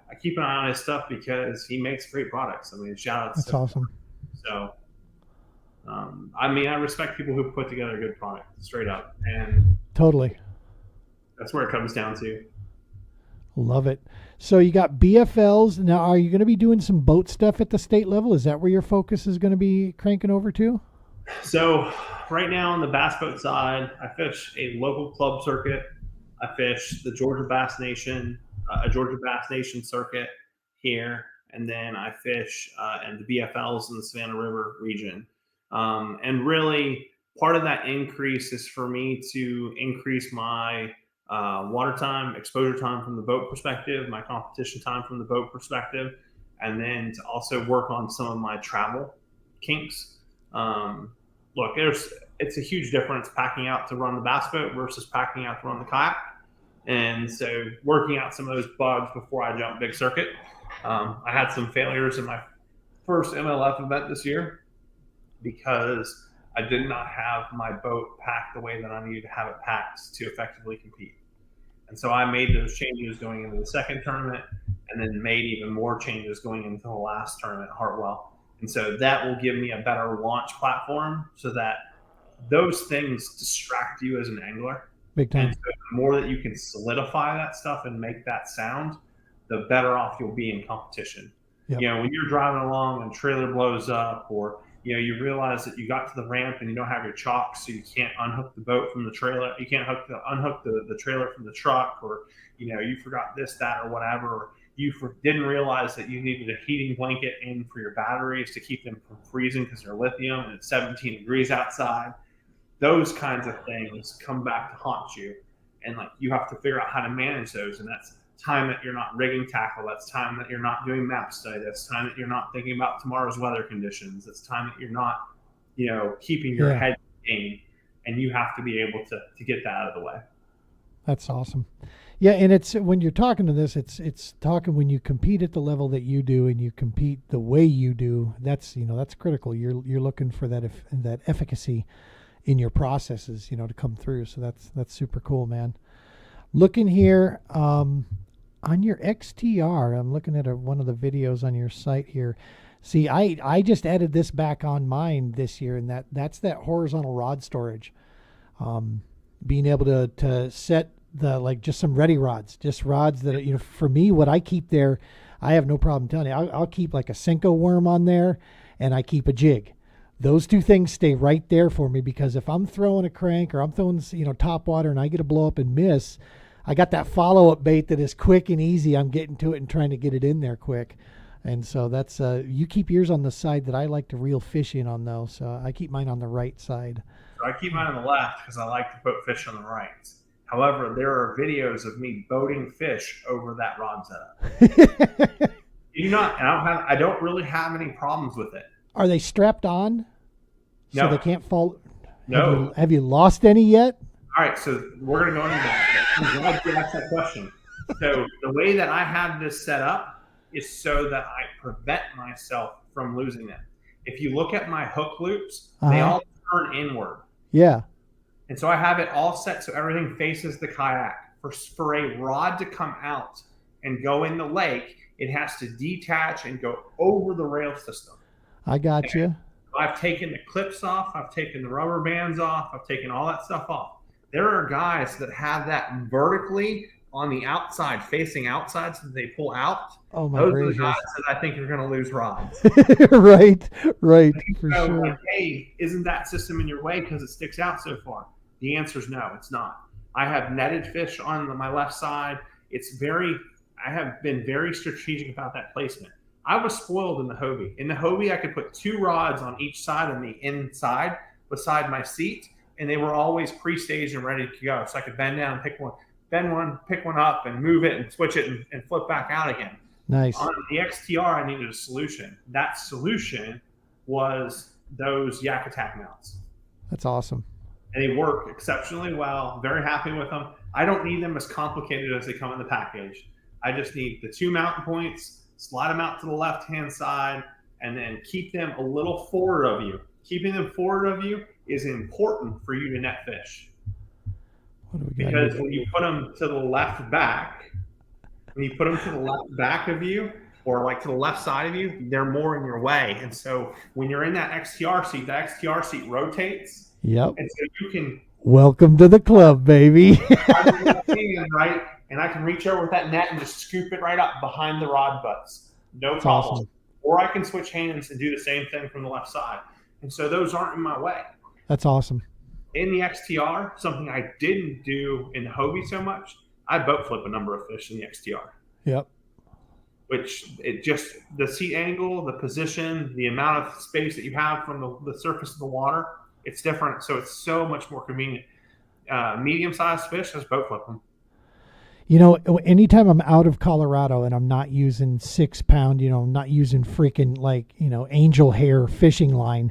[SPEAKER 2] I keep an eye on his stuff because he makes great products. I mean, shout out.
[SPEAKER 1] That's awesome.
[SPEAKER 2] So, I respect people who put together a good product, straight up. And
[SPEAKER 1] totally.
[SPEAKER 2] That's where it comes down to.
[SPEAKER 1] Love it. So you got BFLs. Now, are you going to be doing some boat stuff at the state level? Is that where your focus is going to be cranking over to?
[SPEAKER 2] So right now on the bass boat side, I fish a local club circuit. I fish the Georgia Bass Nation, a Georgia Bass Nation circuit here, and then I fish and the BFLs in the Savannah River region. And really, part of that increase is for me to increase my water time, exposure time from the boat perspective, my competition time from the boat perspective, and then to also work on some of my travel kinks. Look, it's a huge difference packing out to run the bass boat versus packing out to run the kayak. And so working out some of those bugs before I jump big circuit. I had some failures in my first MLF event this year because I did not have my boat packed the way that I needed to have it packed to effectively compete. And so I made those changes going into the second tournament and then made even more changes going into the last tournament at Hartwell. And so that will give me a better launch platform so that those things distract you as an angler.
[SPEAKER 1] Big time.
[SPEAKER 2] And so the more that you can solidify that stuff and make that sound, the better off you'll be in competition.
[SPEAKER 1] Yep.
[SPEAKER 2] You know, when you're driving along and trailer blows up, or you know, you realize that you got to the ramp and you don't have your chocks, so you can't unhook the boat from the trailer. You can't unhook the trailer from the truck, or you know, you forgot this, that, or whatever. Or you didn't realize that you needed a heating blanket in for your batteries to keep them from freezing because they're lithium and it's 17 degrees outside. Those kinds of things come back to haunt you, and like you have to figure out how to manage those. And that's time that you're not rigging tackle. That's time that you're not doing map study. That's time that you're not thinking about tomorrow's weather conditions. That's time that you're not, you know, keeping your head in, and you have to be able to get that out of the way.
[SPEAKER 1] That's awesome. Yeah, and it's when you're talking to this, it's talking when you compete at the level that you do and you compete the way you do. That's that's critical. You're looking for that that efficacy in your processes, to come through. So that's super cool, man. Looking here on your XTR, I'm looking at one of the videos on your site here. See, I just added this back on mine this year, and that's that horizontal rod storage. Being able to set just some ready rods, just rods that, for me, what I keep there, I have no problem telling you. I'll keep like a Senko worm on there, and I keep a jig. Those two things stay right there for me, because if I'm throwing a crank or I'm throwing, top water and I get a blow up and miss, I got that follow-up bait that is quick and easy. I'm getting to it and trying to get it in there quick. And so that's, you keep yours on the side that I like to reel fish in on, though. So I keep mine on the right side.
[SPEAKER 2] So I keep mine on the left because I like to put fish on the right. However, there are videos of me boating fish over that rod setup. I don't really have any problems with it.
[SPEAKER 1] Are they strapped on?
[SPEAKER 2] No.
[SPEAKER 1] So they can't fall?
[SPEAKER 2] No.
[SPEAKER 1] Have you lost any yet?
[SPEAKER 2] All right, so we're going to go into that. I'm glad you asked that question. So the way that I have this set up is so that I prevent myself from losing them. If you look at my hook loops, they all turn inward.
[SPEAKER 1] Yeah.
[SPEAKER 2] And so I have it all set so everything faces the kayak. For a rod to come out and go in the lake, it has to detach and go over the rail system.
[SPEAKER 1] I got you.
[SPEAKER 2] I've taken the clips off. I've taken the rubber bands off. I've taken all that stuff off. There are guys that have that vertically on the outside, facing outside, so that they pull out.
[SPEAKER 1] Oh, my
[SPEAKER 2] Those
[SPEAKER 1] gracious.
[SPEAKER 2] are the guys that I think are going to lose rods.
[SPEAKER 1] Right, for sure.
[SPEAKER 2] Like, hey, isn't that system in your way because it sticks out so far? The answer is no, it's not. I have netted fish on my left side. I have been very strategic about that placement. I was spoiled in the Hobie. In the Hobie, I could put two rods on each side of me inside beside my seat, and they were always pre-staged and ready to go. So I could bend down, pick one up, and move it and switch it and flip back out again.
[SPEAKER 1] Nice.
[SPEAKER 2] On the XTR, I needed a solution. That solution was those Yak Attack mounts.
[SPEAKER 1] That's awesome.
[SPEAKER 2] And they work exceptionally well. Very happy with them. I don't need them as complicated as they come in the package. I just need the two mountain points, slide them out to the left-hand side, and then keep them a little forward of you. Keeping them forward of you is important for you to net fish. Because when you put them to the left back, of you, or like to the left side of you, they're more in your way. And so when you're in that XTR seat rotates.
[SPEAKER 1] Yep.
[SPEAKER 2] And so you can
[SPEAKER 1] Welcome to the club, baby.
[SPEAKER 2] Right, and I can reach over with that net and just scoop it right up behind the rod butts. No
[SPEAKER 1] That's
[SPEAKER 2] problem.
[SPEAKER 1] awesome.
[SPEAKER 2] Or I can switch hands and do the same thing from the left side. And so those aren't in my way.
[SPEAKER 1] That's awesome.
[SPEAKER 2] In the XTR, something I didn't do in the Hobie so much, I boat flip a number of fish in the XTR.
[SPEAKER 1] Yep.
[SPEAKER 2] Which it just, the seat angle, the position, the amount of space that you have from the surface of the water, it's different. So it's so much more convenient. Medium-sized fish, just boat flip them.
[SPEAKER 1] You know, anytime I'm out of Colorado and I'm not using 6 pound, I'm not using freaking angel hair fishing line,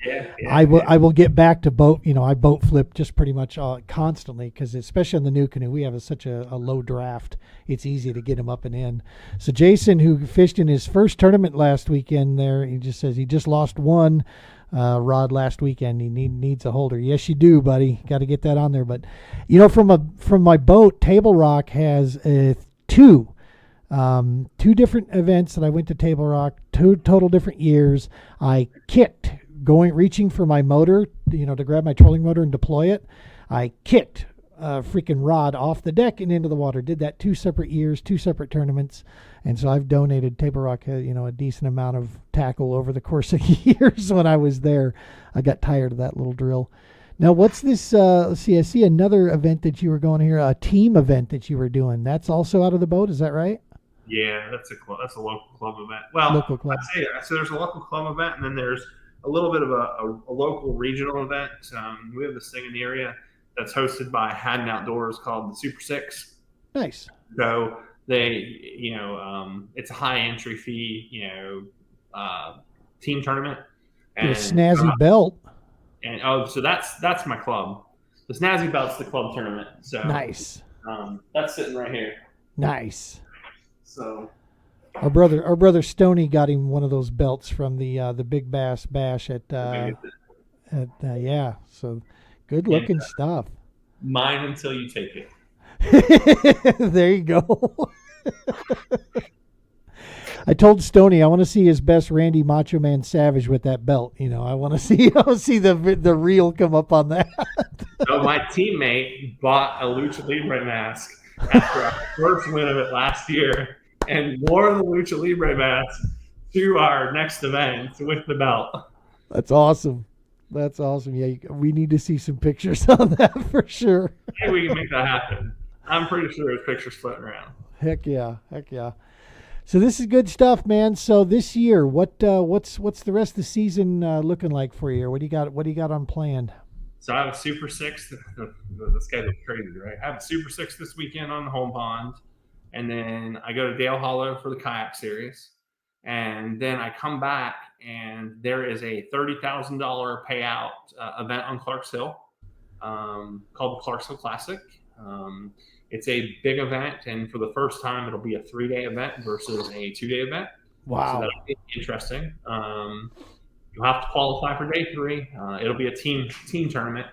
[SPEAKER 1] I will get back to boat. I boat flip just pretty much constantly because especially on the new canoe, we have such a low draft. It's easy to get him up and in. So Jason, who fished in his first tournament last weekend there, he just says he just lost one rod last weekend. He needs a holder. Yes, you do, buddy. Got to get that on there. But from my boat, Table Rock has two different events that I went to Table Rock, 2 total different years. I kicked reaching for my motor, to grab my trolling motor and deploy it. I kicked a freaking rod off the deck and into the water. Did that 2 separate years, 2 separate tournaments. And so I've donated Table Rock, a decent amount of tackle over the course of years when I was there. I got tired of that little drill. Now, what's this? Let's see. I see another event that you were going here, a team event that you were doing. That's also out of the boat. Is that right?
[SPEAKER 2] Yeah, that's a local club event. Well,
[SPEAKER 1] local club.
[SPEAKER 2] So there's a local club event, and then there's a little bit of a local regional event. We have this thing in the area that's hosted by Haddon Outdoors called the Super Six.
[SPEAKER 1] Nice.
[SPEAKER 2] So they, it's a high entry fee, team tournament.
[SPEAKER 1] And a snazzy belt.
[SPEAKER 2] And so that's my club. The snazzy belt's the club tournament. So
[SPEAKER 1] nice.
[SPEAKER 2] That's sitting right here.
[SPEAKER 1] Nice.
[SPEAKER 2] So
[SPEAKER 1] our brother Stoney got him one of those belts from the Big Bass Bash at yeah. So good looking stuff.
[SPEAKER 2] Mine until you take it.
[SPEAKER 1] There you go. I told Stoney I want to see his best Randy Macho Man Savage with that belt. I want to see the reel come up on that.
[SPEAKER 2] So my teammate bought a Lucha Libre mask after our first win of it last year and wore the Lucha Libre mask to our next event with the belt.
[SPEAKER 1] That's awesome. That's awesome. Yeah, we need to see some pictures on that for sure.
[SPEAKER 2] Hey, we can make that happen. I'm pretty sure there's pictures floating around.
[SPEAKER 1] Heck yeah. So this is good stuff, man. So this year, what's the rest of the season looking like for you? What do you got on plan?
[SPEAKER 2] So I have a Super 6. The schedule's crazy, right? I have a Super 6 this weekend on the home pond. And then I go to Dale Hollow for the kayak series. And then I come back, and there is a $30,000 payout event on Clarks Hill called the Clarks Hill Classic. It's a big event, and for the first time, it'll be a 3-day event versus a 2-day event.
[SPEAKER 1] Wow.
[SPEAKER 2] So that'll be interesting. You'll have to qualify for day 3. It'll be a team tournament.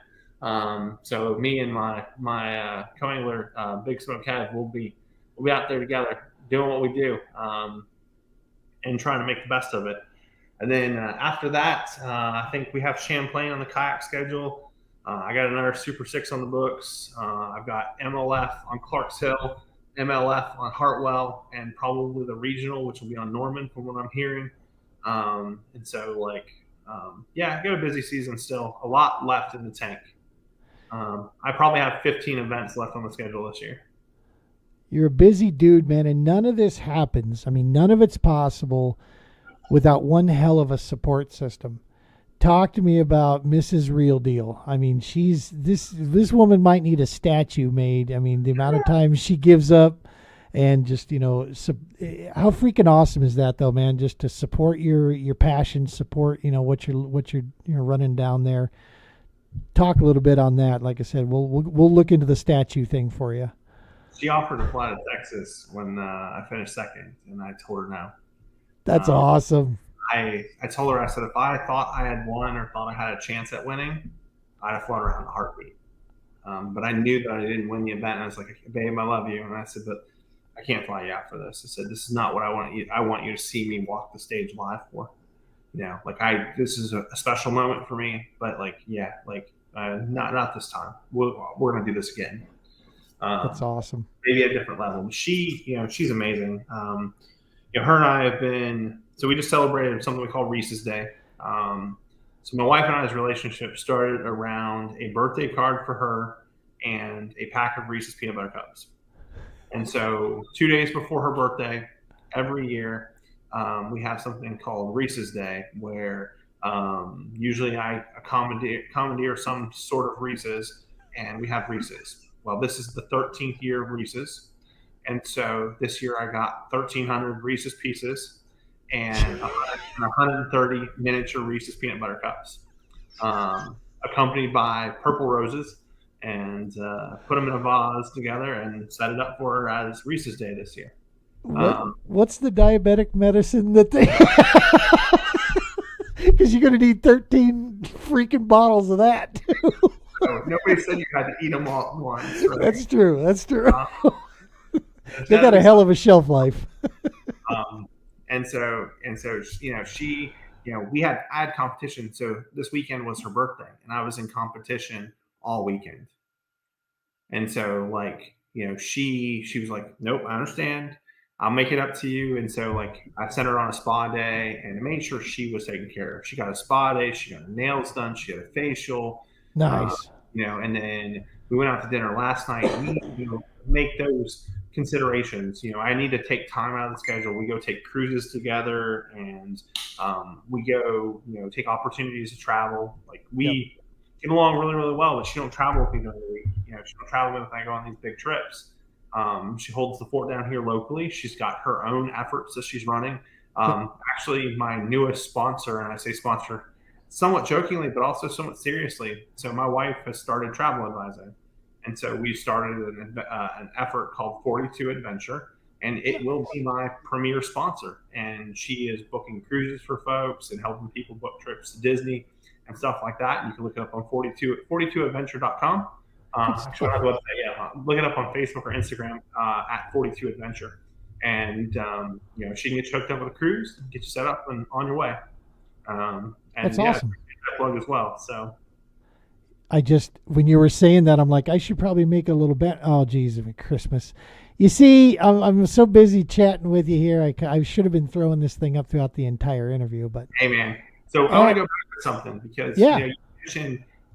[SPEAKER 2] So me and my co-angler, Big Smoke Kev, we'll be out there together doing what we do and trying to make the best of it. And then after that, I think we have Champlain on the kayak schedule. I got another Super 6 on the books. I've got MLF on Clarks Hill, MLF on Hartwell, and probably the regional, which will be on Norman from what I'm hearing. And so, I got a busy season still. A lot left in the tank. I probably have 15 events left on the schedule this year.
[SPEAKER 1] You're a busy dude, man, and none of this happens. I mean, none of it's possible without one hell of a support system. Talk to me about Mrs. Real Diehl. I mean, this woman might need a statue made. I mean, the amount of time she gives up, and just how freaking awesome is that, though, man? Just to support your passion, support what you're running down there. Talk a little bit on that. Like I said, we'll look into the statue thing for you.
[SPEAKER 2] She offered to fly to Texas when I finished second, and I told her no.
[SPEAKER 1] That's awesome.
[SPEAKER 2] I told her, I said, if I thought I had won or thought I had a chance at winning, I'd have flown around the heartbeat. But I knew that I didn't win the event. And I was like, babe, I love you. And I said, but I can't fly you out for this. I said, this is not what I want you. I want you to see me walk the stage live for. This is a special moment for me. But Not this time. We're going to do this again.
[SPEAKER 1] That's awesome.
[SPEAKER 2] Maybe at a different level. She's amazing. Her and I have been. So we just celebrated something we call Reese's Day. So my wife and I's relationship started around a birthday card for her and a pack of Reese's peanut butter cups. And so 2 days before her birthday, every year, we have something called Reese's Day, where usually I commandeer some sort of Reese's, and we have Reese's. Well, this is the 13th year of Reese's. And so this year I got 1,300 Reese's pieces and 130 miniature Reese's peanut butter cups, accompanied by purple roses, and put them in a vase together and set it up for her as Reese's Day this year.
[SPEAKER 1] What's the diabetic medicine that they? Because you're going to need 13 freaking bottles of that. Too.
[SPEAKER 2] So nobody said you had to eat them all at once. Right?
[SPEAKER 1] That's true. They got a hell of a shelf life.
[SPEAKER 2] And so she, I had competition. So this weekend was her birthday, and I was in competition all weekend. And so she was like, nope, I understand. I'll make it up to you. And so I sent her on a spa day and made sure she was taken care of. She got a spa day. She got her nails done. She had a facial.
[SPEAKER 1] Nice.
[SPEAKER 2] And then we went out to dinner last night. We make those considerations. I need to take time out of the schedule. We go take cruises together, and we go, take opportunities to travel. We get along really, really well, but she don't travel with me during the week. She don't travel with me if I go on these big trips. She holds the fort down here locally. She's got her own efforts that she's running. Actually, my newest sponsor, and I say sponsor somewhat jokingly, but also somewhat seriously. So my wife has started travel advising. And so we started an effort called 42 Adventure, and it will be my premier sponsor. And she is booking cruises for folks and helping people book trips to Disney and stuff like that. And you can look it up on 42adventure.com. Actually, on our website, look it up on Facebook or Instagram at 42 Adventure. And, she can get you hooked up with a cruise, get you set up and on your way. And
[SPEAKER 1] that's awesome.
[SPEAKER 2] That plug as well. So.
[SPEAKER 1] When you were saying that, I'm like, I should probably make a little bet. Oh, geez, Christmas. You see, I'm so busy chatting with you here. I should have been throwing this thing up throughout the entire interview, but.
[SPEAKER 2] Hey, man. So I want to go back to something because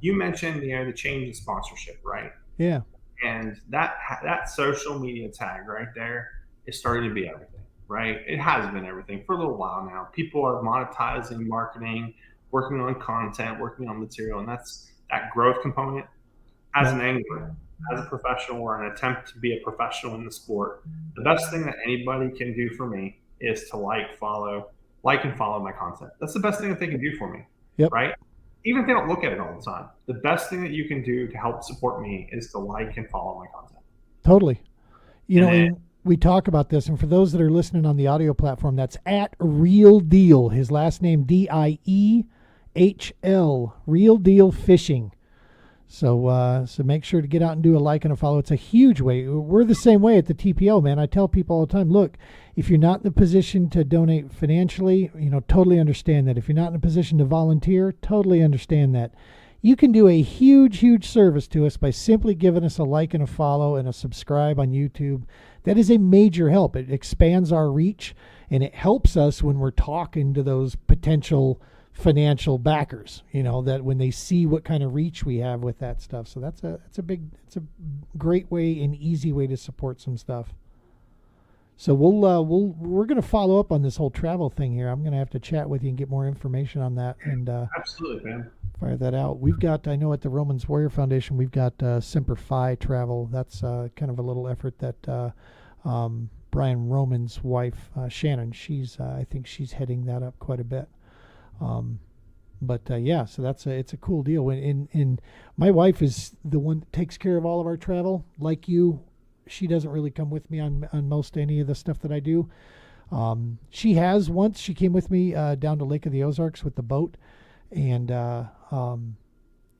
[SPEAKER 2] you mentioned the change in sponsorship, right?
[SPEAKER 1] Yeah.
[SPEAKER 2] And that social media tag right there is starting to be everything, right? It has been everything for a little while now. People are monetizing, marketing, working on content, working on material, and that's that growth component. As an angler, as a professional, or an attempt to be a professional in the sport, the best thing that anybody can do for me is to like and follow my content. That's the best thing that they can do for me, right? Even if they don't look at it all the time, the best thing that you can do to help support me is to like and follow my content.
[SPEAKER 1] Totally. And we talk about this, and for those that are listening on the audio platform, that's at Real Diehl. His last name, Diehl, Real Diehl Fishing. So make sure to get out and do a like and a follow. It's a huge way. We're the same way at the TPO, man. I tell people all the time, look, if you're not in the position to donate financially, totally understand that. If you're not in a position to volunteer, totally understand that. You can do a huge, huge service to us by simply giving us a like and a follow and a subscribe on YouTube. That is a major help. It expands our reach, and it helps us when we're talking to those potential financial backers, that when they see what kind of reach we have with that stuff. So it's a great way and easy way to support some stuff. So we're going to follow up on this whole travel thing here. I'm going to have to chat with you and get more information on that. And
[SPEAKER 2] absolutely, man.
[SPEAKER 1] Fire that out. We've got, I know at the Romans Warrior Foundation, we've got Semper Fi Travel. That's kind of a little effort that Brian Roman's wife, Shannon, I think she's heading that up quite a bit. So it's a cool deal. And my wife is the one that takes care of all of our travel. Like you, she doesn't really come with me on most any of the stuff that I do. She has once. She came with me down to Lake of the Ozarks with the boat, and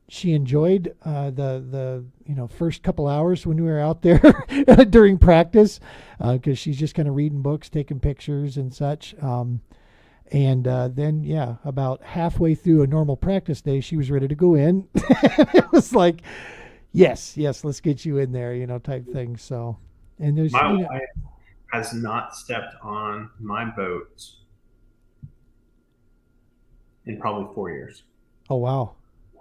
[SPEAKER 1] she enjoyed the first couple hours when we were out there during practice, because she's just kind of reading books, taking pictures and such. And then, yeah, about halfway through a normal practice day, she was ready to go in. It was like, yes, yes, let's get you in there, type thing. So, and there's,
[SPEAKER 2] My wife has not stepped on my boat in probably 4 years.
[SPEAKER 1] oh, wow.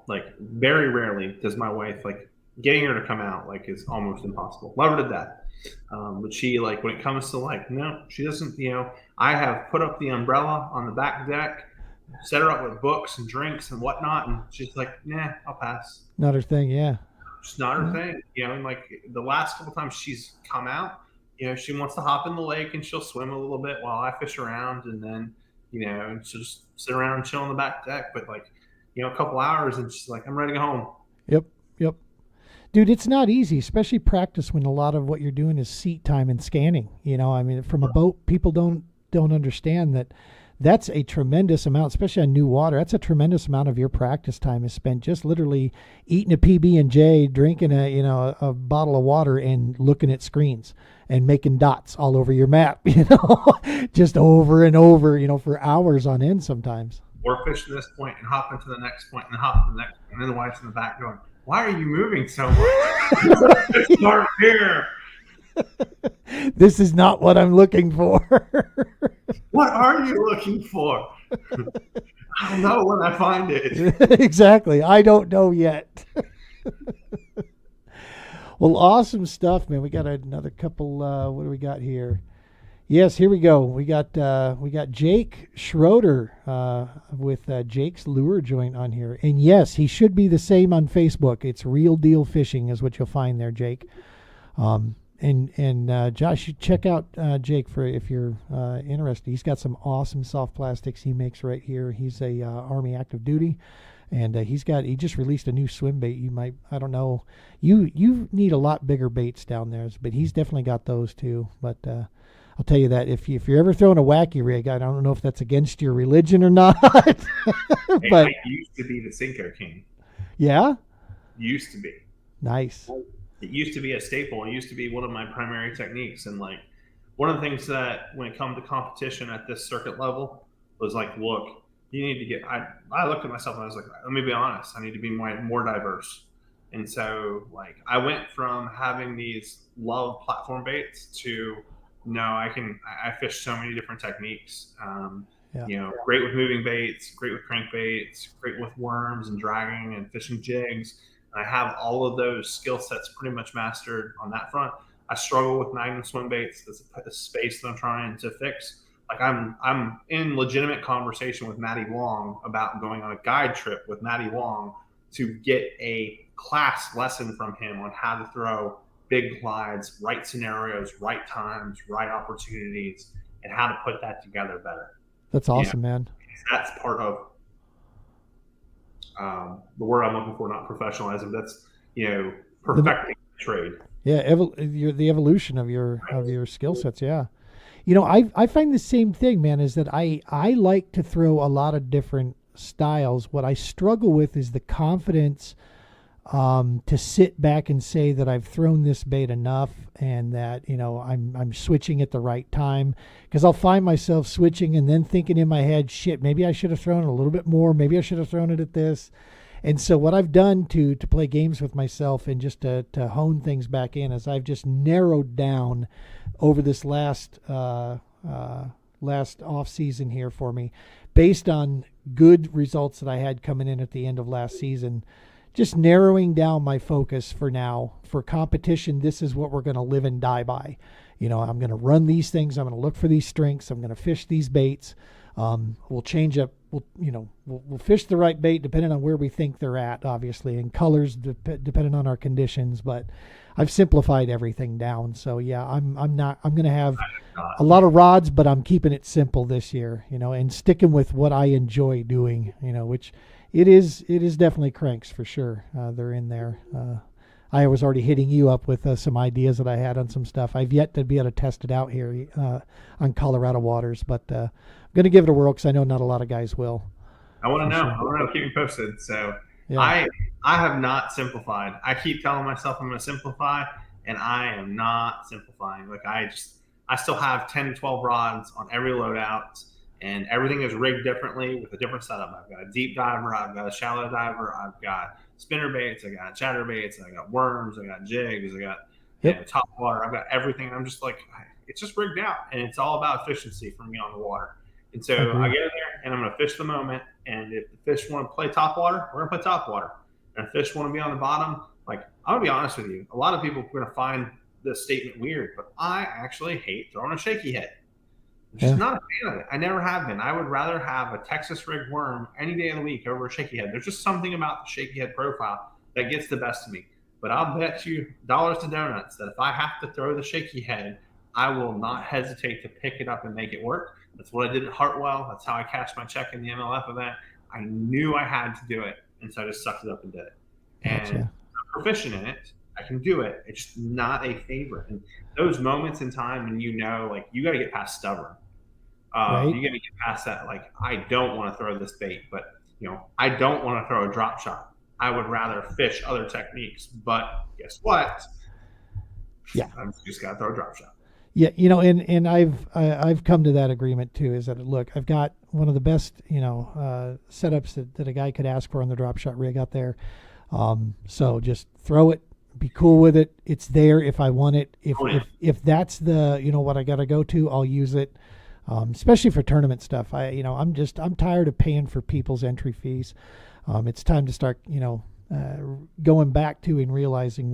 [SPEAKER 2] Like very rarely does my wife like getting her to come out like is almost impossible. Love her to death. But she like when it comes to like no, she doesn't. I have put up the umbrella on the back deck, set her up with books and drinks and whatnot, and she's like, nah, I'll pass.
[SPEAKER 1] Not her thing, yeah.
[SPEAKER 2] It's not her thing. And like the last couple times she's come out, she wants to hop in the lake and she'll swim a little bit while I fish around, and then and she'll just sit around and chill on the back deck. But like a couple hours, and she's like, I'm ready to go home.
[SPEAKER 1] Yep, yep. Dude, it's not easy, especially practice when a lot of what you're doing is seat time and scanning. I mean, from a boat, people don't understand that that's a tremendous amount, especially on new water. That's a tremendous amount of your practice time is spent just literally eating a PB&J, drinking a bottle of water, and looking at screens and making dots all over your map. Just over and over, for hours on end sometimes.
[SPEAKER 2] Or fish to this point and hop into the next point and hop to the next point. And then the wife's in the back going, why are you moving so much? Start here.
[SPEAKER 1] This is not what I'm looking for.
[SPEAKER 2] What are you looking for? I don't know when I find it.
[SPEAKER 1] Exactly. I don't know yet. Well, awesome stuff, man. We got another couple. What do we got here? Yes, here we go. We got Jake Schroeder with Jake's Lure Joint on here, and yes, he should be the same on Facebook. It's Real Diehl Fishing is what you'll find there, Jake. And Josh, you check out Jake for if you're interested. He's got some awesome soft plastics he makes right here. He's a Army active duty, and he just released a new swim bait. I don't know, you need a lot bigger baits down there, but he's definitely got those too. But I'll tell you that if you're ever throwing a wacky rig, I don't know if that's against your religion or not. But
[SPEAKER 2] I used to be the Sinker King.
[SPEAKER 1] Yeah?
[SPEAKER 2] Used to be.
[SPEAKER 1] Nice.
[SPEAKER 2] It used to be a staple. It used to be one of my primary techniques. And like one of the things that when it comes to competition at this circuit level was like, look, you need to get, I looked at myself and I was like, let me be honest. I need to be more diverse. And so like I went from having these love platform baits to I fish so many different techniques. Great with moving baits, great with crankbaits, great with worms and dragging and fishing jigs. And I have all of those skill sets pretty much mastered on that front. I struggle with Magnum swim baits. That's a space that I'm trying to fix. Like I'm in legitimate conversation with Matty Wong about going on a guide trip with Matty Wong to get a class lesson from him on how to throw big glides, right scenarios, right times, right opportunities, and how to put that together better.
[SPEAKER 1] That's awesome, man.
[SPEAKER 2] That's part of the word I'm looking for, not professionalizing. That's perfecting the trade.
[SPEAKER 1] Yeah, the evolution of your skill sets. Yeah, I find the same thing, man. Is that I like to throw a lot of different styles. What I struggle with is the confidence to sit back and say that I've thrown this bait enough and that I'm switching at the right time, because I'll find myself switching and then thinking in my head, shit, maybe I should have thrown it a little bit more, maybe I should have thrown it at this. And so what I've done to play games with myself and just to hone things back in is I've just narrowed down over this last off season here for me, based on good results that I had coming in at the end of last season. Just narrowing down my focus for now. For competition, this is what we're going to live and die by. I'm going to run these things. I'm going to look for these strengths. I'm going to fish these baits. We'll change up. We'll fish the right bait depending on where we think they're at, obviously, and colors depending on our conditions. But I've simplified everything down. So yeah, I'm going to have a lot of rods, but I'm keeping it simple this year. And sticking with what I enjoy doing. Which. It is definitely cranks for sure. They're in there. I was already hitting you up with some ideas that I had on some stuff. I've yet to be able to test it out here on Colorado waters, but I'm going to give it a whirl because I know not a lot of guys will.
[SPEAKER 2] I want to know. Sure. I want to keep you posted. So yeah. I have not simplified. I keep telling myself I'm going to simplify, and I am not simplifying. Like I still have 10 to 12 rods on every loadout. and everything is rigged differently with a different setup. I've got a deep diver, I've got a shallow diver, I've got spinner baits, I got chatter baits, I got worms, I got jigs, I got top water, I've got everything. I'm just like, it's just rigged out, and it's all about efficiency for me on the water. And so I get in there, and I'm going to fish the moment. And if the fish want to play top water, we're going to play top water. And if fish want to be on the bottom, like, I'm going to be honest with you, a lot of people are going to find this statement weird, but I actually hate throwing a shaky head. I'm just not a fan of it. I never have been. I would rather have a Texas rig worm any day of the week over a shaky head. There's just something about the shaky head profile that gets the best of me. But I'll bet you dollars to donuts that if I have to throw the shaky head, I will not hesitate to pick it up and make it work. That's what I did at Hartwell. That's how I cashed my check in the MLF event. I knew I had to do it, and so I just sucked it up and did it. And I'm proficient in it. I can do it. It's not a favorite. And those moments in time when you know, like, you got to get past stubborn. You got to get past that, like, I don't want to throw this bait, but, I don't want to throw a drop shot. I would rather fish other techniques. But guess what?
[SPEAKER 1] Yeah.
[SPEAKER 2] I'm just got to throw a drop shot.
[SPEAKER 1] Yeah, and I've come to that agreement too. Is that, look, I've got one of the best setups that a guy could ask for on the drop shot rig out there. So just throw it, be cool with it. It's there if I want it. If that's the what I got to go to, I'll use it. Especially for tournament stuff. I'm tired of paying for people's entry fees. It's time to start going back to and realizing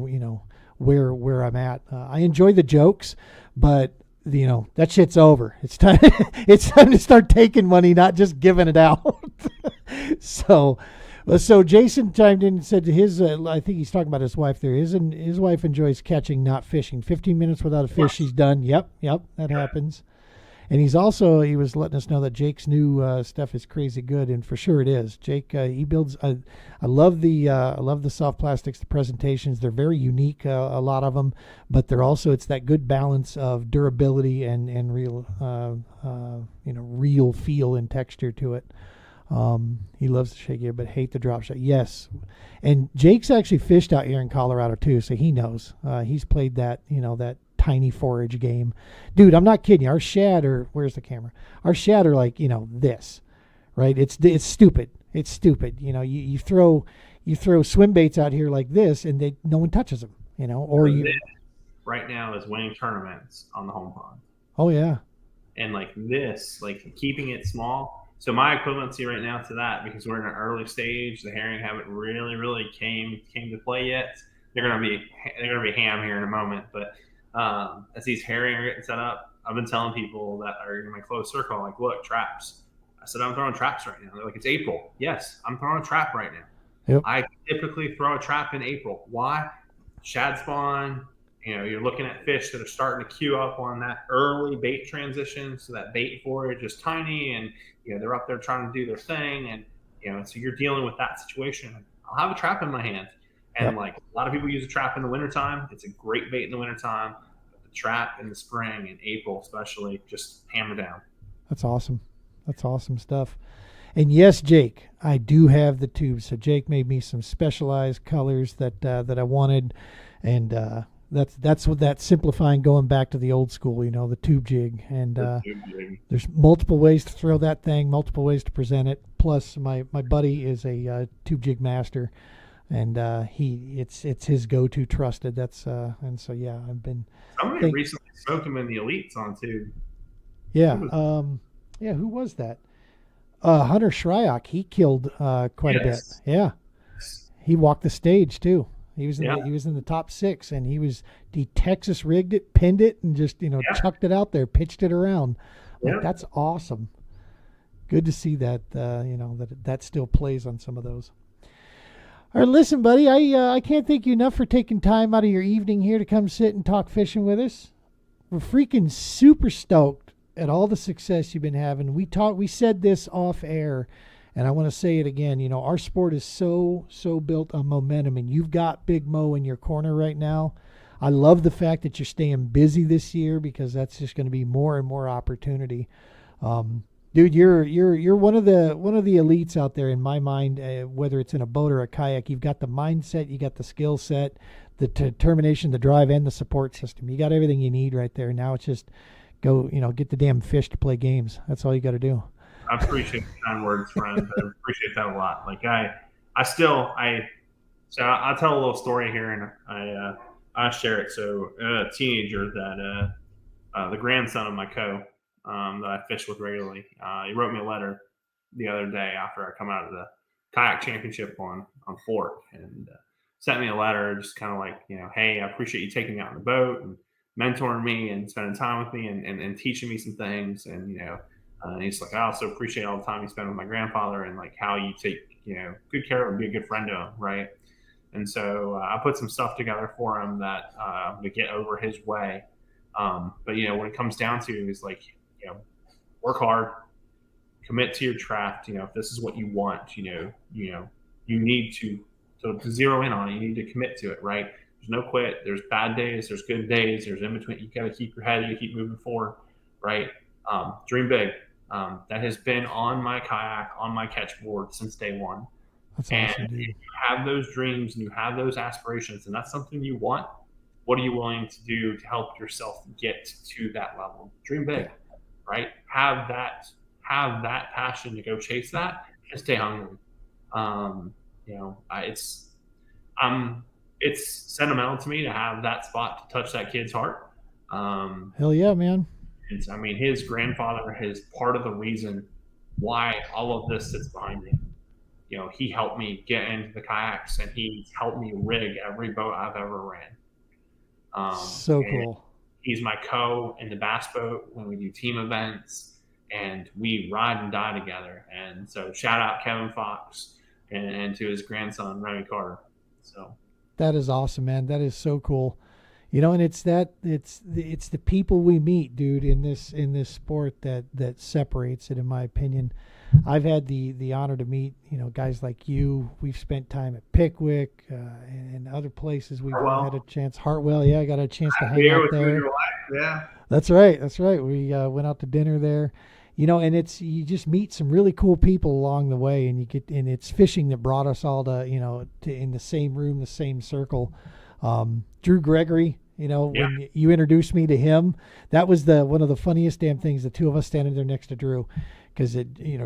[SPEAKER 1] where I'm at. I enjoy the jokes, but that shit's over. It's time to start taking money, not just giving it out. So Jason chimed in and said to his I think he's talking about his wife there. His wife enjoys catching, not fishing. 15 minutes without a fish, she's done. Yep, that happens. And he was letting us know that Jake's new stuff is crazy good, and for sure it is. Jake, he builds. I love the soft plastics, the presentations. They're very unique, a lot of them, but it's that good balance of durability and real, real feel and texture to it. He loves the shaky, but hate the drop shot. Yes, and Jake's actually fished out here in Colorado too, so he knows. He's played that, that tiny forage game. Dude, I'm not kidding you. Our shad where's the camera? Our shad are like, this, right? It's stupid. It's stupid. You throw swim baits out here like this and no one touches them, or you
[SPEAKER 2] right now is winning tournaments on the home pond.
[SPEAKER 1] Oh yeah.
[SPEAKER 2] And like this, like keeping it small. So my equivalency right now to that, because we're in an early stage, the herring haven't really came to play yet. They're gonna be ham here in a moment, but as these herring are getting set up, I've been telling people that are in my close circle, like, look, traps. I said, I'm throwing traps right now. They're like, it's April. Yes, I'm throwing a trap right now.
[SPEAKER 1] Yep.
[SPEAKER 2] I typically throw a trap in April. Why? Shad spawn, you're looking at fish that are starting to queue up on that early bait transition. So that bait forage is tiny and, they're up there trying to do their thing. And, so you're dealing with that situation. I'll have a trap in my hand. And like a lot of people use a trap in the wintertime. It's a great bait in the wintertime. But the trap in the spring, in April especially, just hammer down.
[SPEAKER 1] That's awesome. That's awesome stuff. And yes, Jake, I do have the tubes. So Jake made me some specialized colors that I wanted, and that's what that simplifying, going back to the old school, the tube jig. And there's multiple ways to throw that thing, multiple ways to present it. Plus, my buddy is a tube jig master. And it's his go-to trusted. That's and so I've been.
[SPEAKER 2] Somebody recently smoked him in the elites on tube.
[SPEAKER 1] Yeah, who was that? Hunter Shryock. He killed quite a bit. Yeah, he walked the stage too. He was in the top 6, and he Texas rigged it, pinned it, and just chucked it out there, pitched it around. Like, that's awesome. Good to see that that still plays on some of those. All right, listen, buddy, I can't thank you enough for taking time out of your evening here to come sit and talk fishing with us. We're freaking super stoked at all the success you've been having. We said this off air, and I want to say it again. Our sport is so built on momentum, and you've got Big Mo in your corner right now. I love the fact that you're staying busy this year, because that's just going to be more and more opportunity. Dude, you're one of the elites out there in my mind. Whether it's in a boat or a kayak, you've got the mindset, you got the skill set, the determination, the drive, and the support system. You got everything you need right there. Now it's just go, get the damn fish to play games. That's all you got to do.
[SPEAKER 2] I appreciate the kind words, friend. I appreciate that a lot. Like so I'll tell a little story here, and I share it. So a teenager that the grandson of my that I fish with regularly, he wrote me a letter the other day after I come out of the kayak championship on Fork, and sent me a letter, just kind of like, hey, I appreciate you taking me out on the boat and mentoring me and spending time with me and teaching me some things, and he's like, I also appreciate all the time you spend with my grandfather and like how you take good care of him, be a good friend to him, right? And so I put some stuff together for him that to get over his way. But what it comes down to is like, work hard, commit to your craft. If this is what you want, you need to zero in on it. You need to commit to it, right? There's no quit. There's bad days. There's good days. There's in between. You got to keep your head. You keep moving forward, right? Dream big. That has been on my kayak, on my catch board since day one.
[SPEAKER 1] That's
[SPEAKER 2] and
[SPEAKER 1] awesome, dude.
[SPEAKER 2] if you have those dreams and you have those aspirations, and that's something you want, what are you willing to do to help yourself get to that level? Dream big, right? Have that passion to go chase that and stay hungry. It's sentimental to me to have that spot to touch that kid's heart.
[SPEAKER 1] Hell yeah, man.
[SPEAKER 2] His grandfather is part of the reason why all of this sits behind me. He helped me get into the kayaks, and he helped me rig every boat I've ever ran.
[SPEAKER 1] So cool.
[SPEAKER 2] He's my in the bass boat when we do team events, and we ride and die together. And so shout out Kevin Fox and to his grandson, Remy Carter. So
[SPEAKER 1] that is awesome, man. That is so cool. And it's the people we meet, dude, in this sport that separates it, in my opinion. I've had the honor to meet, guys like you. We've spent time at Pickwick and other places. We've had a chance. Hartwell, yeah, I got a chance to hang out there.
[SPEAKER 2] Yeah,
[SPEAKER 1] that's right. We went out to dinner there, and you just meet some really cool people along the way, and it's fishing that brought us all to in the same room, the same circle. Drew Gregory, when you introduced me to him, that was one of the funniest damn things. The two of us standing there next to Drew. Because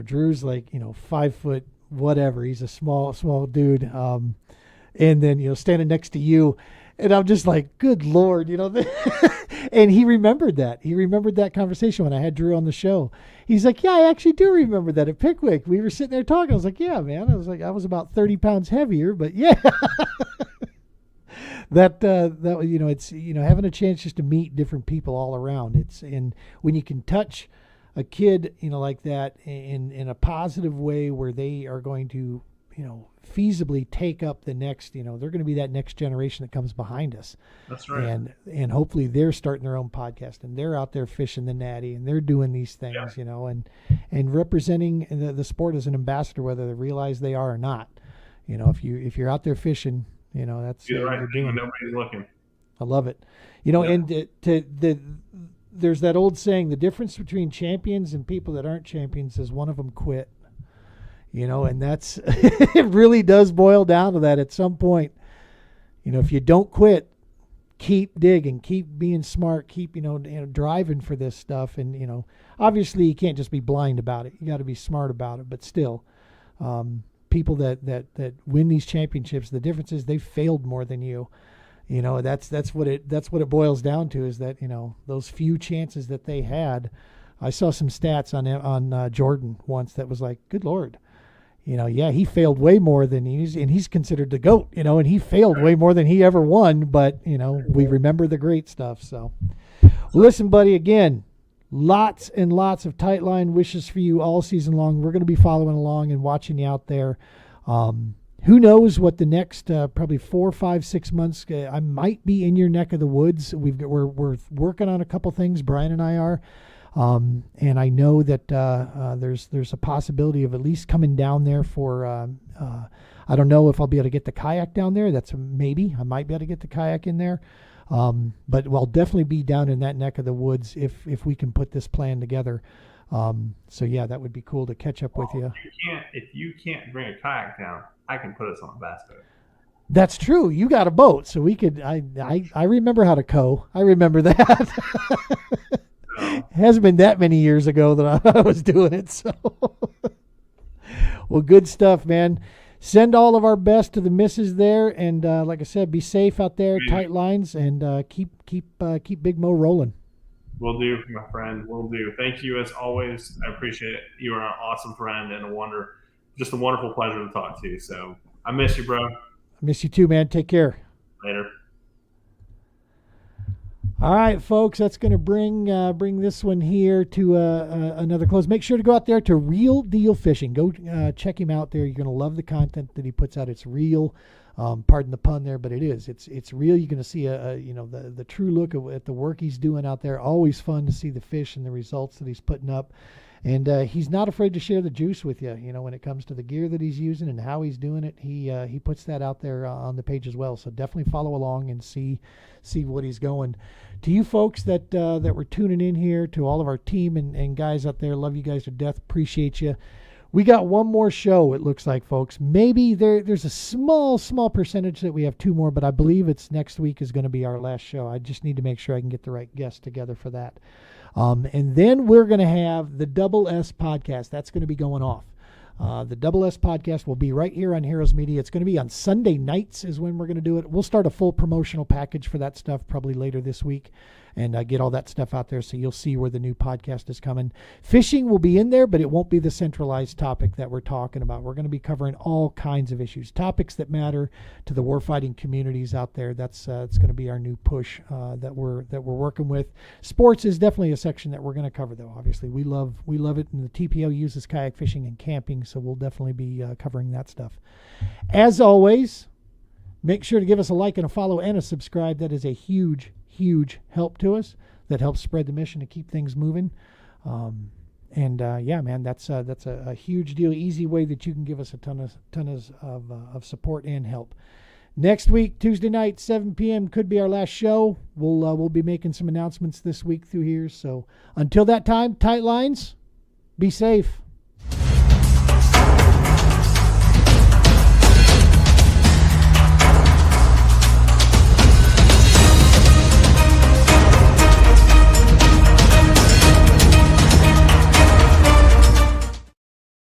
[SPEAKER 1] Drew's like 5 foot whatever. He's a small dude, and then standing next to you, and I'm just like, good Lord, And he remembered that. He remembered that conversation when I had Drew on the show. He's like, yeah, I actually do remember that at Pickwick. We were sitting there talking. I was like, yeah, man. I was about 30 pounds heavier, but yeah. that it's having a chance just to meet different people all around. And when you can touch a kid, like that in a positive way where they are going to, feasibly take up the next, they're going to be that next generation that comes behind us.
[SPEAKER 2] That's right.
[SPEAKER 1] And hopefully they're starting their own podcast and they're out there fishing the natty and they're doing these things, and representing the sport as an ambassador, whether they realize they are or not. If you're out there fishing, that's
[SPEAKER 2] you're right.
[SPEAKER 1] You're doing.
[SPEAKER 2] Nobody's looking.
[SPEAKER 1] I love it. And there's that old saying, the difference between champions and people that aren't champions is one of them quit. And that's it really does boil down to that at some point. If you don't quit, keep digging, keep being smart, keep driving for this stuff. And obviously you can't just be blind about it. You got to be smart about it. But still, people that win these championships, the difference is they've failed more than you. That's what it boils down to, is that those few chances that they had. I saw some stats on Jordan once that was like, good Lord, he failed way more than he's considered the GOAT, and he failed way more than he ever won. But we remember the great stuff. So listen, buddy, again, lots and lots of tight line wishes for you all season long. We're going to be following along and watching you out there. Who knows what the next probably 4, 5, 6 months, I might be in your neck of the woods. We're working on a couple things. Brian and I are. And I know that there's a possibility of at least coming down there for, I don't know if I'll be able to get the kayak down there. That's a maybe. I might be able to get the kayak in there. But I'll definitely be down in that neck of the woods if we can put this plan together. So yeah, that would be cool to catch up with you.
[SPEAKER 2] If you can't bring a kayak down, I can put us on a bass boat.
[SPEAKER 1] That's true. You got a boat, so we could. I remember how to I remember that.
[SPEAKER 2] So,
[SPEAKER 1] It hasn't been that many years ago that I was doing it. So, well, good stuff, man. Send all of our best to the missus there, and like I said, be safe out there, tight lines, and keep Big Mo rolling.
[SPEAKER 2] will do, my friend. Will do. Thank you as always. I appreciate it. You are an awesome friend and just a wonderful pleasure to talk to you. So I miss you, bro.
[SPEAKER 1] I miss you too, man. Take care.
[SPEAKER 2] Later.
[SPEAKER 1] All right, folks, that's going to bring this one here to another close. Make sure to go out there to Real Diehl Fishing. Go check him out there. You're going to love the content that he puts out. It's real. Pardon the pun there, but it is. It's real. You're going to see the true look at the work he's doing out there. Always fun to see the fish and the results that he's putting up. And he's not afraid to share the juice with you. When it comes to the gear that he's using and how he's doing it, he puts that out there on the page as well. So definitely follow along and see what he's going. To you folks that were tuning in here, to all of our team and guys out there, love you guys to death. Appreciate you. We got one more show, it looks like, folks. Maybe there's a small percentage that we have two more, but I believe it's next week is going to be our last show. I just need to make sure I can get the right guests together for that. And then we're going to have the Double S podcast. That's going to be going off. The Double S podcast will be right here on Heroes Media. It's going to be on Sunday nights is when we're going to do it. We'll start a full promotional package for that stuff probably later this week and get all that stuff out there so you'll see where the new podcast is coming. Fishing will be in there, but it won't be the centralized topic that we're talking about. We're going to be covering all kinds of issues, topics that matter to the warfighting communities out there. That's it's going to be our new push that we're working with. Sports is definitely a section that we're going to cover, though. Obviously, we love it, and the TPO uses kayak fishing and camping, so we'll definitely be covering that stuff. As always, make sure to give us a like and a follow and a subscribe. That is a huge help to us. That helps spread the mission to keep things moving. Yeah, man, that's a huge deal. Easy way that you can give us a ton of support and help. Next week, Tuesday night, 7 p.m. could be our last show. We'll be making some announcements this week through here. So until that time, tight lines. Be safe.